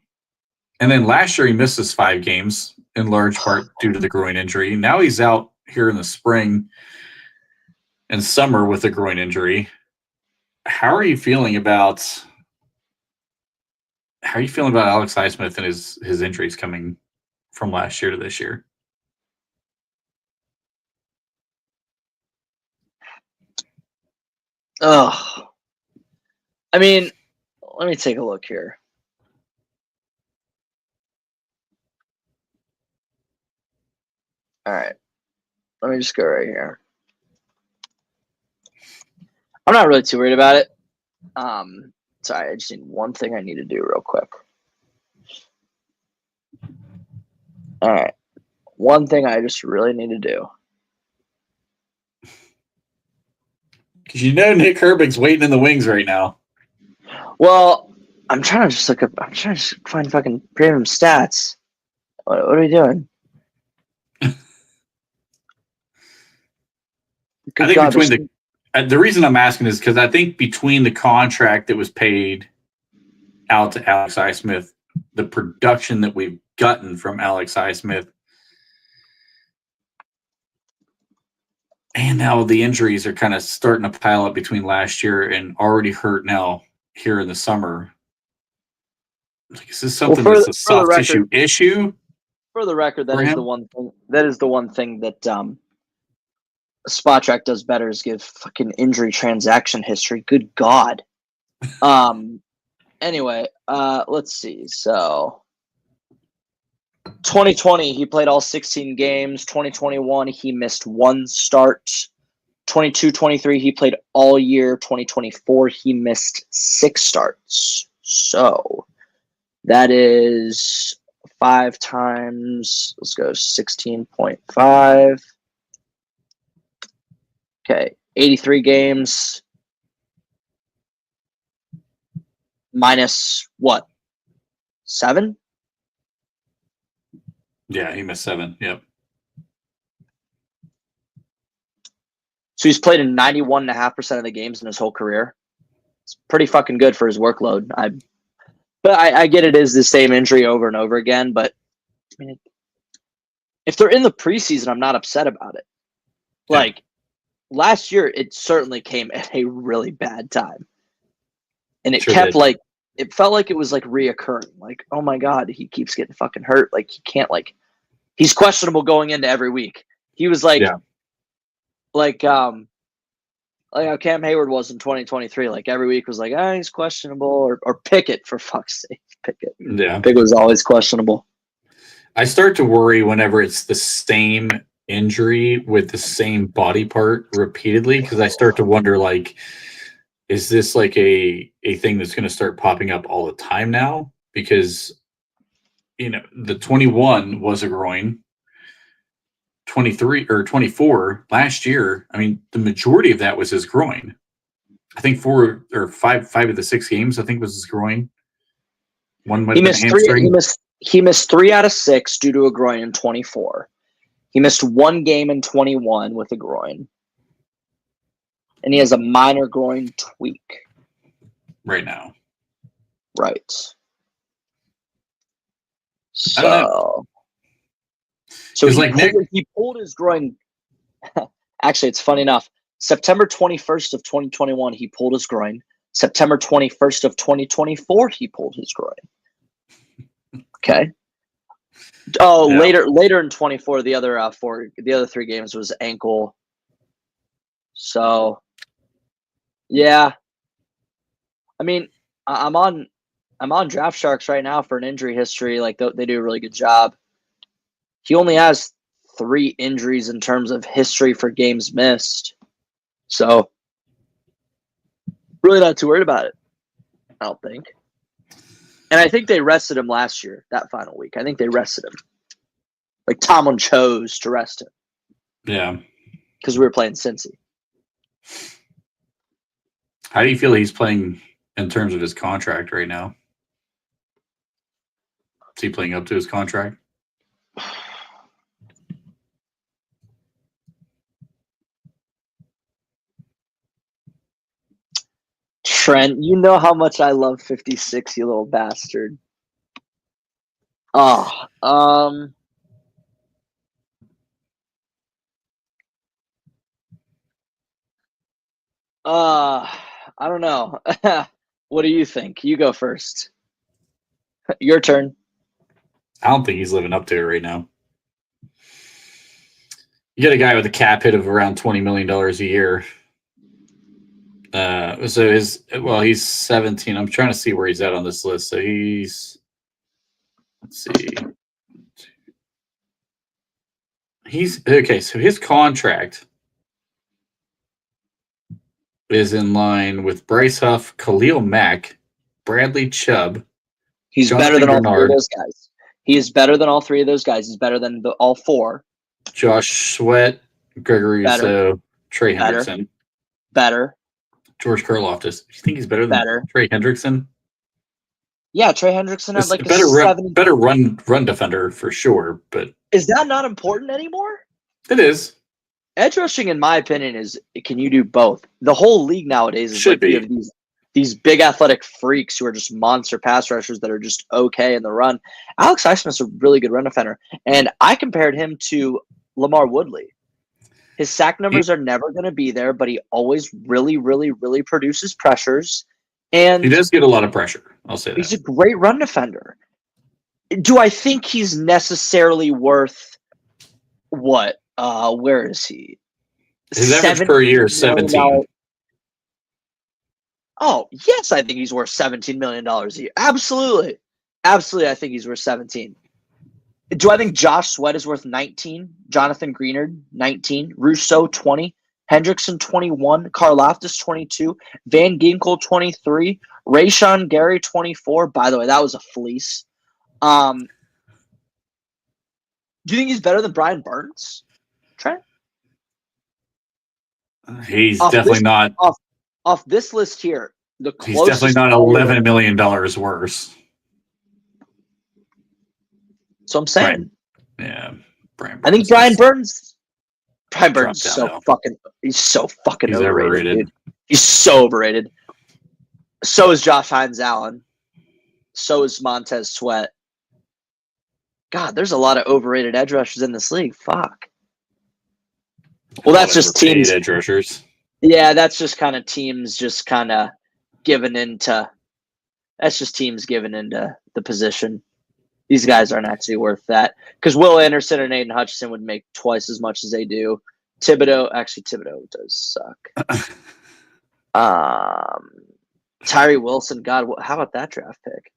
And then last year he missed his 5 games in large part due to the groin injury. Now he's out here in the spring and summer with a groin injury. How are you feeling about Alex Highsmith and his injuries coming from last year to this year? Oh, I mean, let me take a look here. All right, let me just go right here. I'm not really too worried about it. Sorry, I just need one thing I need to do real quick. All right, one thing I just really need to do. Because Nick Herbig's waiting in the wings right now. Well, I'm trying to just look up. I'm trying to find fucking premium stats. What are we doing? I think between the reason I'm asking is because I think between the contract that was paid out to Alex Highsmith, the production that we've gotten from Alex Highsmith, and now the injuries are kind of starting to pile up between last year and already hurt now here in the summer. Like, is this something that's a soft tissue issue? For the record, that is the one thing. That is the one thing that Spot Track does better is give fucking injury transaction history. Good God. Anyway, let's see. So 2020, he played all 16 games. 2021, he missed 1 start. 22-23, he played all year. 2024, he missed 6 starts. So that is 5 times, let's go 16.5. Okay, 83 games minus what? 7? Yeah, he missed 7. Yep. So he's played in 91.5% of the games in his whole career. It's pretty fucking good for his workload. But I get it is the same injury over and over again. But I mean, if they're in the preseason, I'm not upset about it. Yeah. Like last year, it certainly came at a really bad time, and it it felt like it was like reoccurring. Like, oh my God, he keeps getting fucking hurt. Like he can't he's questionable going into every week. He was like how Cam Heyward was in 2023. Like every week was like, he's questionable, or Pickett, for fuck's sake. Pickett. Yeah. Pickett was always questionable. I start to worry whenever it's the same injury with the same body part repeatedly, because I start to wonder, like, is this like a thing that's going to start popping up all the time now? Because, the 21 was a groin. 23 or 24 last year, I mean, the majority of that was his groin. I think 4 or 5 of the 6 games, I think, was his groin. One might have been a hamstring. He missed 3 out of 6 due to a groin in 24. He missed 1 game in 21 with a groin. And he has a minor groin tweak. Right now. Right. So he pulled his groin. Actually, it's funny enough. September 21st of 2021, he pulled his groin. September 21st of 2024, he pulled his groin. Okay. Oh, yeah. Later in 24, the other 3 games was ankle. So, yeah. I mean, I'm on Draft Sharks right now for an injury history. Like they do a really good job. He only has 3 injuries in terms of history for games missed. So, really not too worried about it, I don't think. And I think they rested him last year, that final week. I think they rested him. Like Tomlin chose to rest him. Yeah. Because we were playing Cincy. How do you feel he's playing in terms of his contract right now? Is he playing up to his contract? Trent, you know how much I love 56, you little bastard. Oh, I don't know. What do you think? You go first. Your turn. I don't think he's living up to it right now. You got a guy with a cap hit of around $20 million a year. He's 17. I'm trying to see where he's at on this list. So let's see. So his contract is in line with Bryce Huff, Khalil Mack, Bradley Chubb. He's Jonathan better than all Bernard. three of those guys. He is better than all three of those guys. He's better than all four. Josh Sweat, Gregory Rousseau, Trey Better. Hendrickson. Better. George Karloftis. You think he's better than Trey Hendrickson? Yeah, Trey Hendrickson had like a better run defender for sure. But is that not important anymore? It is. Edge rushing, in my opinion, is can you do both? The whole league nowadays is Should be. You have these big athletic freaks who are just monster pass rushers that are just okay in the run. Alex Highsmith's a really good run defender, and I compared him to Lamar Woodley. His sack numbers are never going to be there, but he always really, really, really produces pressures. And he does get a lot of pressure. I'll say that. He's a great run defender. Do I think he's necessarily worth what? Where is he? His average per year is 17. Oh, yes, I think he's worth $17 million a year. Absolutely. Absolutely, I think he's worth 17. Do I think Josh Sweat is worth 19? Jonathan Greenard, 19. Rousseau, 20. Hendrickson, 21. Karloftis, 22. Van Ginkel, 23. Rashawn Gary, 24. By the way, that was a fleece. Do you think he's better than Brian Burns, Trent? He's definitely not. Off this list here, he's definitely not $11 million worse. So I'm saying, yeah, I think Brian Burns is so fucking overrated. Dude. He's so overrated. So is Josh Hines Allen. So is Montez Sweat. God, there's a lot of overrated edge rushers in this league. Fuck. Well, that's just teams. Edge rushers. Yeah, that's just kind of teams just kind of giving into. That's just teams giving into the position. These guys aren't actually worth that because Will Anderson and Aiden Hutchinson would make twice as much as they do. Thibodeau does suck. Tyree Wilson, God, how about that draft pick?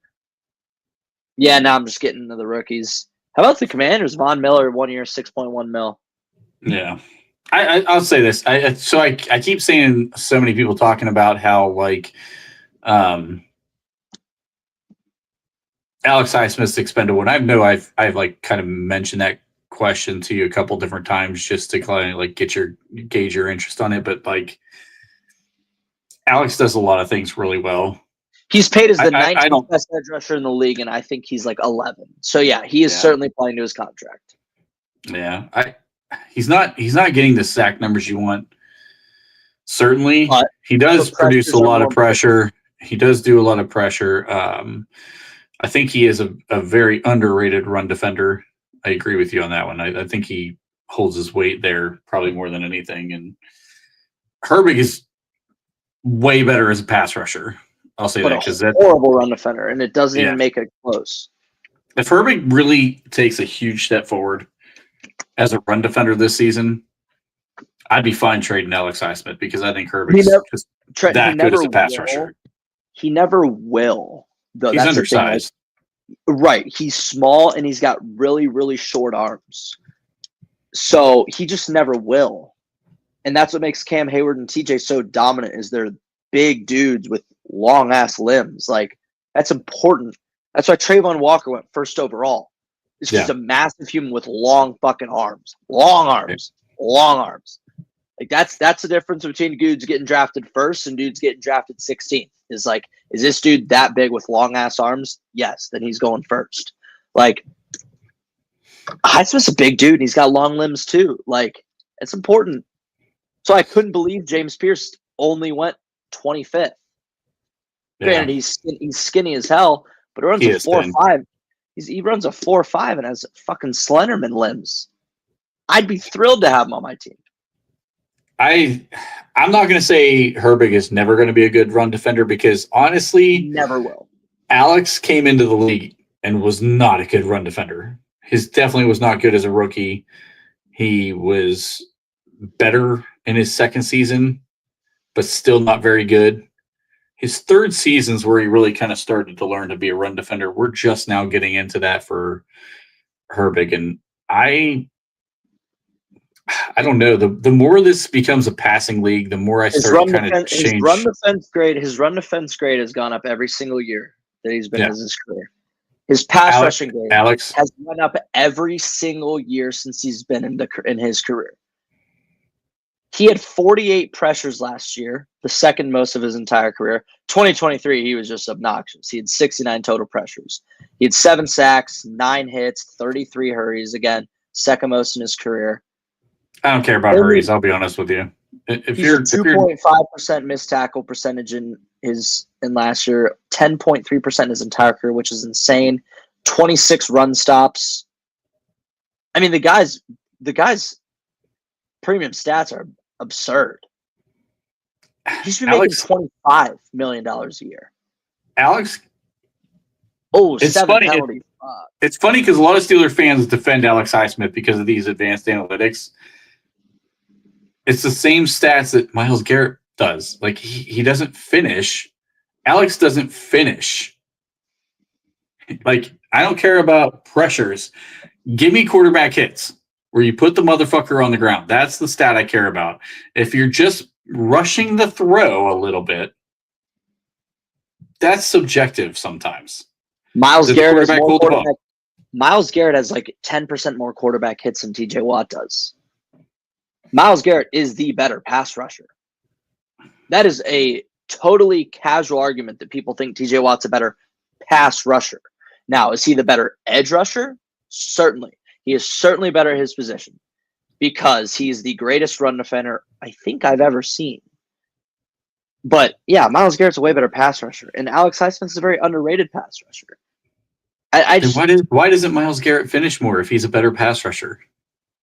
Yeah, now I'm just getting into the rookies. How about the Commanders? Von Miller, 1 year, $6.1 million. Yeah, I'll say this. I keep seeing so many people talking about how like, Alex Highsmith's expendable, and I know I've like kind of mentioned that question to you a couple different times just to kind of like gauge your interest on it. But like, Alex does a lot of things really well. He's paid as the 19th best edge rusher in the league, and I think he's like 11. So yeah, he is certainly playing to his contract. Yeah, he's not getting the sack numbers you want. Certainly, but he does produce a lot of pressure. He does do a lot of pressure. I think he is a very underrated run defender. I agree with you on that one. I think he holds his weight there probably more than anything. And Herbig is way better as a pass rusher. I'll say that because that's horrible run defender, and it doesn't even make it close. If Herbig really takes a huge step forward as a run defender this season, I'd be fine trading Alex Highsmith because I think Herbig's just that good as a pass rusher. He never will. Though, he's undersized. Right. He's small and he's got really, really short arms. So he just never will. And that's what makes Cam Heyward and TJ so dominant is they're big dudes with long ass limbs. Like that's important. That's why Trayvon Walker went first overall. It's just a massive human with long fucking arms. Long arms. Like that's the difference between dudes getting drafted first and dudes getting drafted 16th. Is like, is this dude that big with long ass arms? Yes, then he's going first. Like, Highsmith's a big dude, and he's got long limbs too. Like, it's important. So I couldn't believe James Pierce only went 25th. Granted, he's skinny as hell, but he runs a 4.5. He runs a 4.5 and has fucking Slenderman limbs. I'd be thrilled to have him on my team. I'm not going to say Herbig is never going to be a good run defender because honestly, never will. Alex came into the league and was not a good run defender. His definitely was not good as a rookie. He was better in his second season, but still not very good. His third season's where he really kind of started to learn to be a run defender. We're just now getting into that for Herbig, and I don't know. The more this becomes a passing league, the more I start to kind of change. His run defense grade has gone up every single year that he's been in his career. His pass rushing grade has gone up every single year since he's been in his career. He had 48 pressures last year, the second most of his entire career. 2023, he was just obnoxious. He had 69 total pressures. He had 7 sacks, 9 hits, 33 hurries. Again, second most in his career. I don't care about hurries. I'll be honest with you. If you're 2.5% missed tackle percentage in last year, 10.3% his entire career, which is insane. 26 run stops. I mean, the guy's premium stats are absurd. He should be making $25 million a year. Alex. Oh, it's 7 funny. penalties. It's funny because a lot of Steeler fans defend Alex Highsmith because of these advanced analytics. It's the same stats that Myles Garrett does. Like, he doesn't finish. Alex doesn't finish. Like, I don't care about pressures. Give me quarterback hits where you put the motherfucker on the ground. That's the stat I care about. If you're just rushing the throw a little bit, that's subjective sometimes. Myles Garrett has like 10% more quarterback hits than TJ Watt does. Myles Garrett is the better pass rusher. That is a totally casual argument that people think TJ Watt's a better pass rusher. Now, is he the better edge rusher? Certainly. He is certainly better at his position because he's the greatest run defender I think I've ever seen. But yeah, Myles Garrett's a way better pass rusher, and Alex Highsmith is a very underrated pass rusher. Why doesn't Myles Garrett finish more if he's a better pass rusher?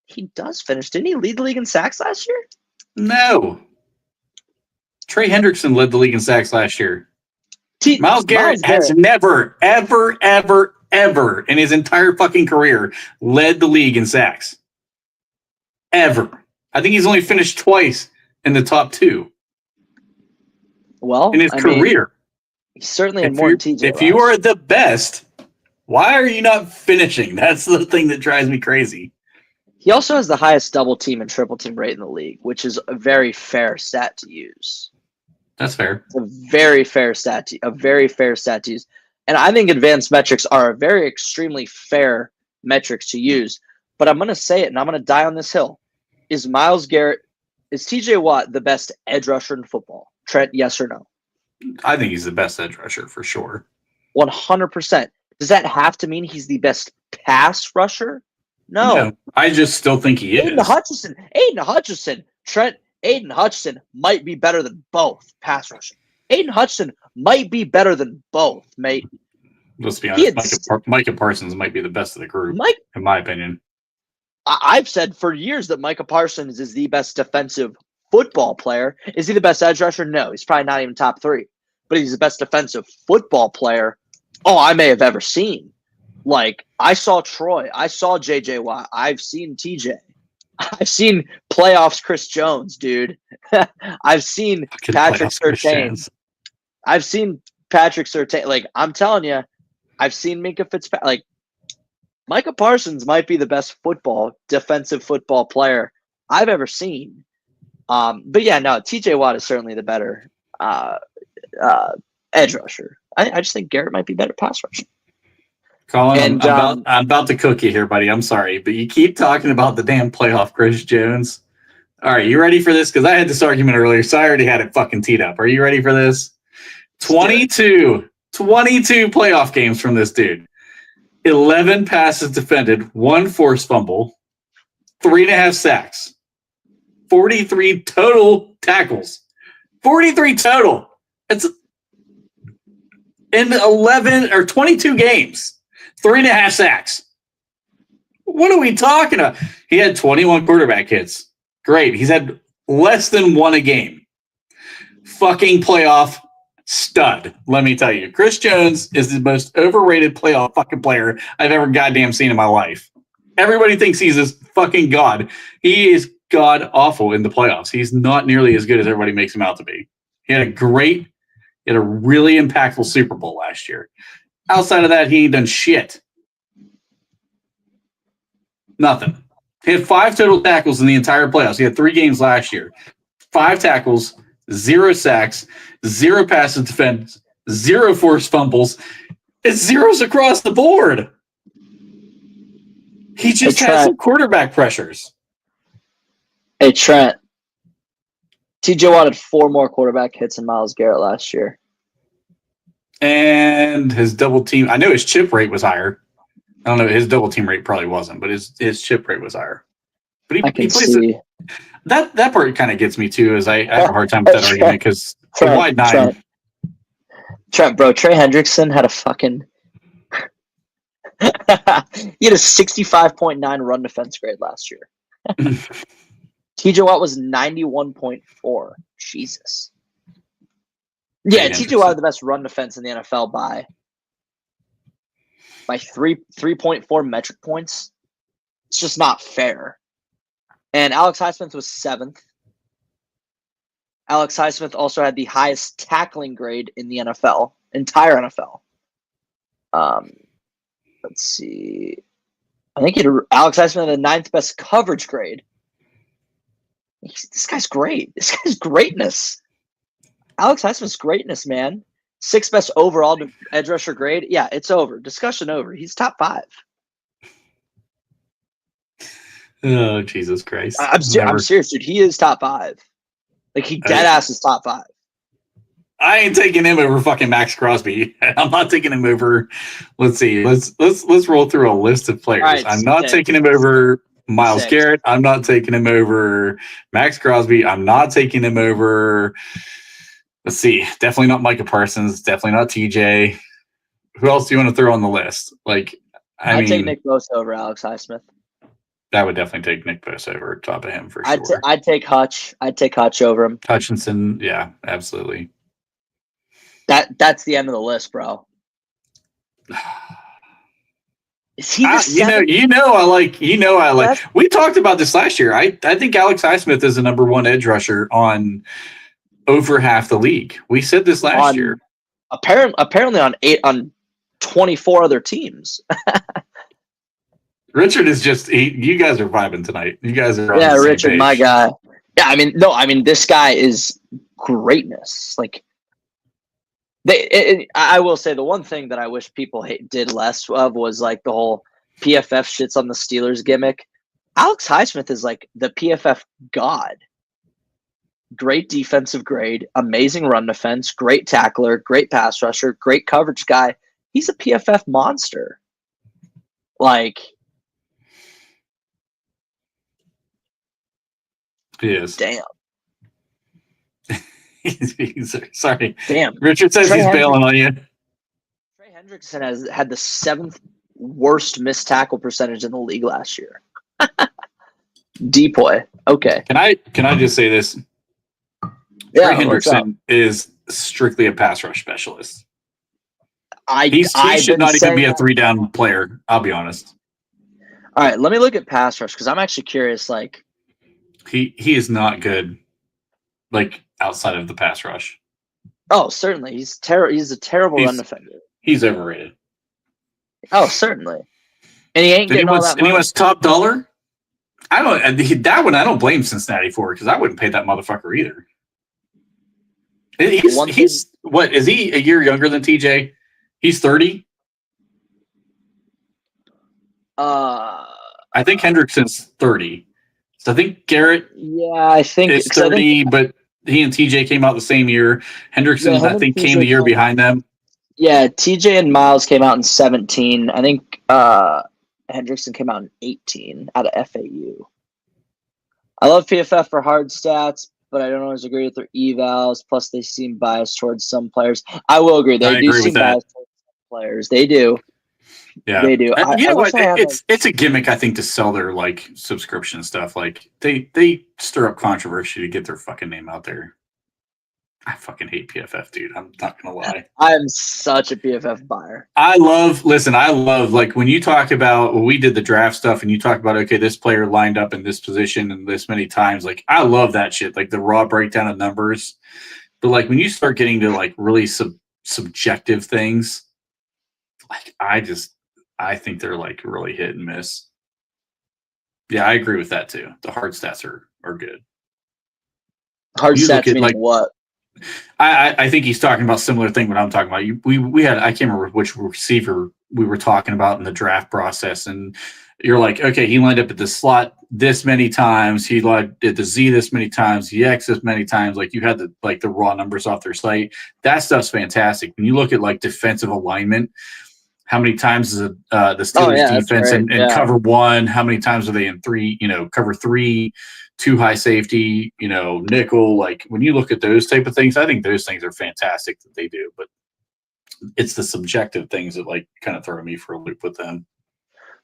He does finish. Didn't he lead the league in sacks last year? No. Trey Hendrickson led the league in sacks last year. Myles Garrett has never, ever, ever, ever in his entire fucking career led the league in sacks. Ever. I think he's only finished twice in the top 2. Well, in his career. He certainly had more TJ. If you are the best, why are you not finishing? That's the thing that drives me crazy. He also has the highest double team and triple team rate in the league, which is a very fair stat to use. That's fair. It's a very fair stat to use. And I think advanced metrics are a very extremely fair metrics to use. But I'm going to say it, and I'm going to die on this hill. Is TJ Watt the best edge rusher in football? Trent, yes or no? I think he's the best edge rusher for sure. 100%. Does that have to mean he's the best pass rusher? No. I just still think he is. Aiden Hutchinson might be better than both pass rushing. Aiden Hutchinson might be better than both, mate. Let's be honest. Micah Parsons might be the best of the group, in my opinion. I've said for years that Micah Parsons is the best defensive football player. Is he the best edge rusher? No, he's probably not even top 3. But he's the best defensive football player I may have ever seen. Like, I saw Troy. I saw J.J. Watt. I've seen TJ. I've seen playoffs Chris Jones, dude. I've seen Patrick Surtain. I've seen Patrick Surtain. Like, I'm telling you, I've seen Minka Fitzpatrick. Like, Micah Parsons might be the best defensive football player I've ever seen. But yeah, no, TJ Watt is certainly the better edge rusher. I just think Garrett might be better pass rusher. Colin, I'm about to cook you here, buddy. I'm sorry, but you keep talking about the damn playoff Chris Jones. All right, you ready for this? Because I had this argument earlier, so I already had it fucking teed up. Are you ready for this? 22 playoff games from this dude. 11 passes defended, 1 forced fumble, 3.5 sacks, 43 total tackles. 43 total. It's in 11 or 22 games, 3.5 sacks. What are we talking about? He had 21 quarterback hits. Great. He's had less than 1 a game. Fucking playoff stud, let me tell you. Chris Jones is the most overrated playoff fucking player I've ever goddamn seen in my life. Everybody thinks he's this fucking god. He is god awful in the playoffs. He's not nearly as good as everybody makes him out to be. He had a really impactful Super Bowl last year. Outside of that, he ain't done shit. Nothing. He had 5 total tackles in the entire playoffs. He had 3 games last year. 5 tackles, 0 sacks, 0 passes defended, 0 forced fumbles. It's zeros across the board. He just has some quarterback pressures. Hey, Trent. TJ Watt had 4 more quarterback hits than Myles Garrett last year. And his double team, I know his chip rate was higher. I don't know, his double team rate probably wasn't, but his chip rate was higher. But I can see. That part kind of gets me too, is I have a hard time with that argument because the wide 9. Trent, bro, Trey Hendrickson had a fucking he had a 65.9 run defense grade last year. TJ Watt was 91.4. Jesus. Yeah, TJ Watt had the best run defense in the NFL by 3.4 metric points. It's just not fair. And Alex Highsmith was 7th. Alex Highsmith also had the highest tackling grade in the NFL, entire NFL. Let's see. I think Alex Highsmith had the 9th best coverage grade. This guy's great. This guy's greatness. Alex Highsmith's greatness, man. 6th best overall edge rusher grade. Yeah, it's over. Discussion over. He's top 5. Oh, Jesus Christ. I'm serious, dude. He is top 5. Like, he dead ass is top 5. I ain't taking him over fucking Max Crosby. I'm not taking him over. Let's see. Let's roll through a list of players. Right, I'm not taking him over Myles Garrett. I'm not taking him over Max Crosby. I'm not taking him over. Let's see. Definitely not Micah Parsons. Definitely not TJ. Who else do you want to throw on the list? Like, I'd take Nick Bosa over Alex Highsmith. I would definitely take Nick Bosa over top of him for sure. I'd take Hutch. I'd take Hutch over him. Hutchinson, yeah, absolutely. That's the end of the list, bro. Is he I like. We talked about this last year. I think Alex Highsmith is the number 1 edge rusher on over half the league. We said this last year. Apparently on 24 other teams. Richard is just you guys are vibing tonight. You guys are on the same Richard, page. My guy. Yeah, I mean this guy is greatness. Like I will say the one thing that I wish people did less of was like the whole PFF shits on the Steelers gimmick. Alex Highsmith is like the PFF god. Great defensive grade, amazing run defense, great tackler, great pass rusher, great coverage guy. He's a PFF monster. Like, he is. Damn. Sorry. Damn. Richard says he's bailing on you. Trey Hendrickson has had the 7th worst missed tackle percentage in the league last year. Depoy. Okay. Can I just say this? Yeah, Trey Hendrickson is strictly a pass rush specialist. He should not even be a 3-down player. I'll be honest. All right, let me look at pass rush because I'm actually curious. Like, he is not good. Like outside of the pass rush. Oh, certainly, he's a terrible run defender. He's overrated. Oh, certainly, and he ain't getting all that money. And he wants top dollar. I don't blame Cincinnati for because I wouldn't pay that motherfucker either. He's what is he a year younger than TJ? He's 30. I think Hendrickson's 30. So I think Garrett. Yeah, I think is 30, but he and TJ came out the same year. Hendrickson, I think, came the year behind them. Yeah, TJ and Miles came out in 17. I think Hendrickson came out in 18 out of FAU. I love PFF for hard stats, but I don't always agree with their evals. Plus, they seem biased towards some players. I will agree. They I do agree with seem that. biased towards some players. They do. Yeah, They do. you I know wish what? I had It's a gimmick, I think, to sell their like subscription stuff. Like they stir up controversy to get their fucking name out there. I fucking hate PFF, dude. I'm not gonna lie. I'm such a PFF buyer. I love like when you talk about when we did the draft stuff and you talk about okay, this player lined up in this position and this many times. Like I love that shit, like the raw breakdown of numbers. But like when you start getting to like really subjective things, like I think they're like really hit and miss. Yeah, I agree with that too. The hard stats are good. Hard You look stats at, meaning like, what? I think he's talking about similar thing what I'm talking about. We had I can't remember which receiver we were talking about in the draft process, and you're like, okay, he lined up at the slot this many times, he lined at the Z this many times, the X this many times. Like you had the raw numbers off their site. That stuff's fantastic. When you look at like defensive alignment, how many times is the Steelers defense in cover one? How many times are they in three? Cover three, two high safety, nickel. Like when you look at those type of things, I think those things are fantastic that they do. But it's the subjective things that like kind of throw me for a loop with them.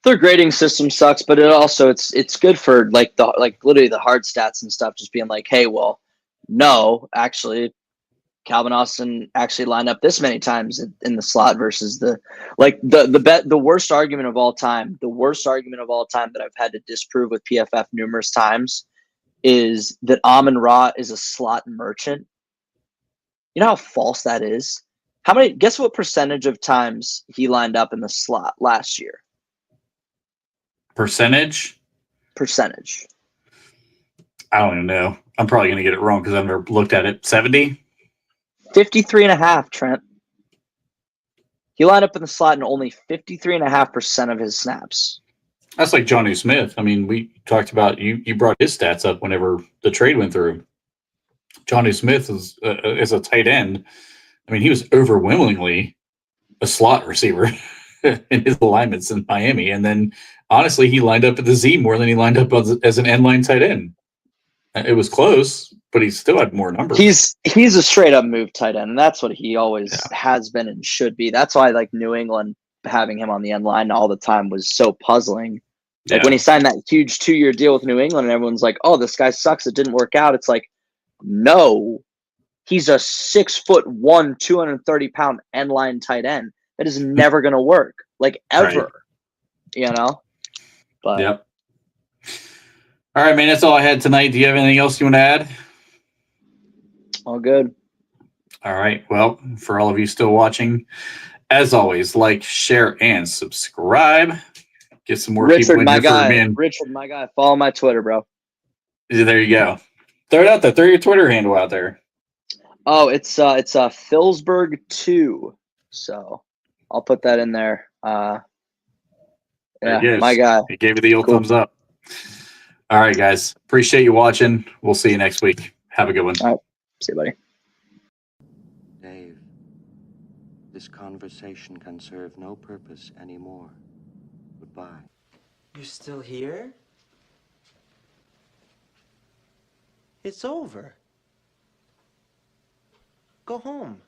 Their grading system sucks, but it's good for literally the hard stats and stuff. Just being like, hey, well, no, actually, Calvin Austin actually lined up this many times in the slot versus the worst argument of all time. The worst argument of all time that I've had to disprove with PFF numerous times is that Amon-Ra is a slot merchant. You know how false that is? Guess what percentage of times he lined up in the slot last year? Percentage. I don't even know. I'm probably going to get it wrong because I've never looked at it. 70? 53.5, Trent. He lined up in the slot in only 53.5% of his snaps. That's like Johnny Smith. I mean, we talked about you brought his stats up whenever the trade went through. Johnny Smith is a tight end. I mean, he was overwhelmingly a slot receiver in his alignments in Miami. And then, honestly, he lined up at the Z more than he lined up as an end line tight end. It was close, but he still had more numbers. He's a straight-up move tight end, and that's what he always has been and should be. That's why, like, New England having him on the end line all the time was so puzzling. Like, when he signed that huge 2-year deal with New England and everyone's like, oh, this guy sucks, it didn't work out. It's like, no. He's a 6'1", 230-pound end line tight end. That is never going to work, like ever. Right. But yep. All right, man. That's all I had tonight. Do you have anything else you want to add? All good. All right. Well, for all of you still watching, as always, like, share, and subscribe. Get some more people in here for me. Richard, my guy. Follow my Twitter, bro. There you go. Throw it out there. Throw your Twitter handle out there. Oh, it's Philsburg2. So I'll put that in there. Yeah, my guy. He gave you the old thumbs up. All right, guys. Appreciate you watching. We'll see you next week. Have a good one. All right. See you, buddy. Dave, this conversation can serve no purpose anymore. Goodbye. You're still here? It's over. Go home.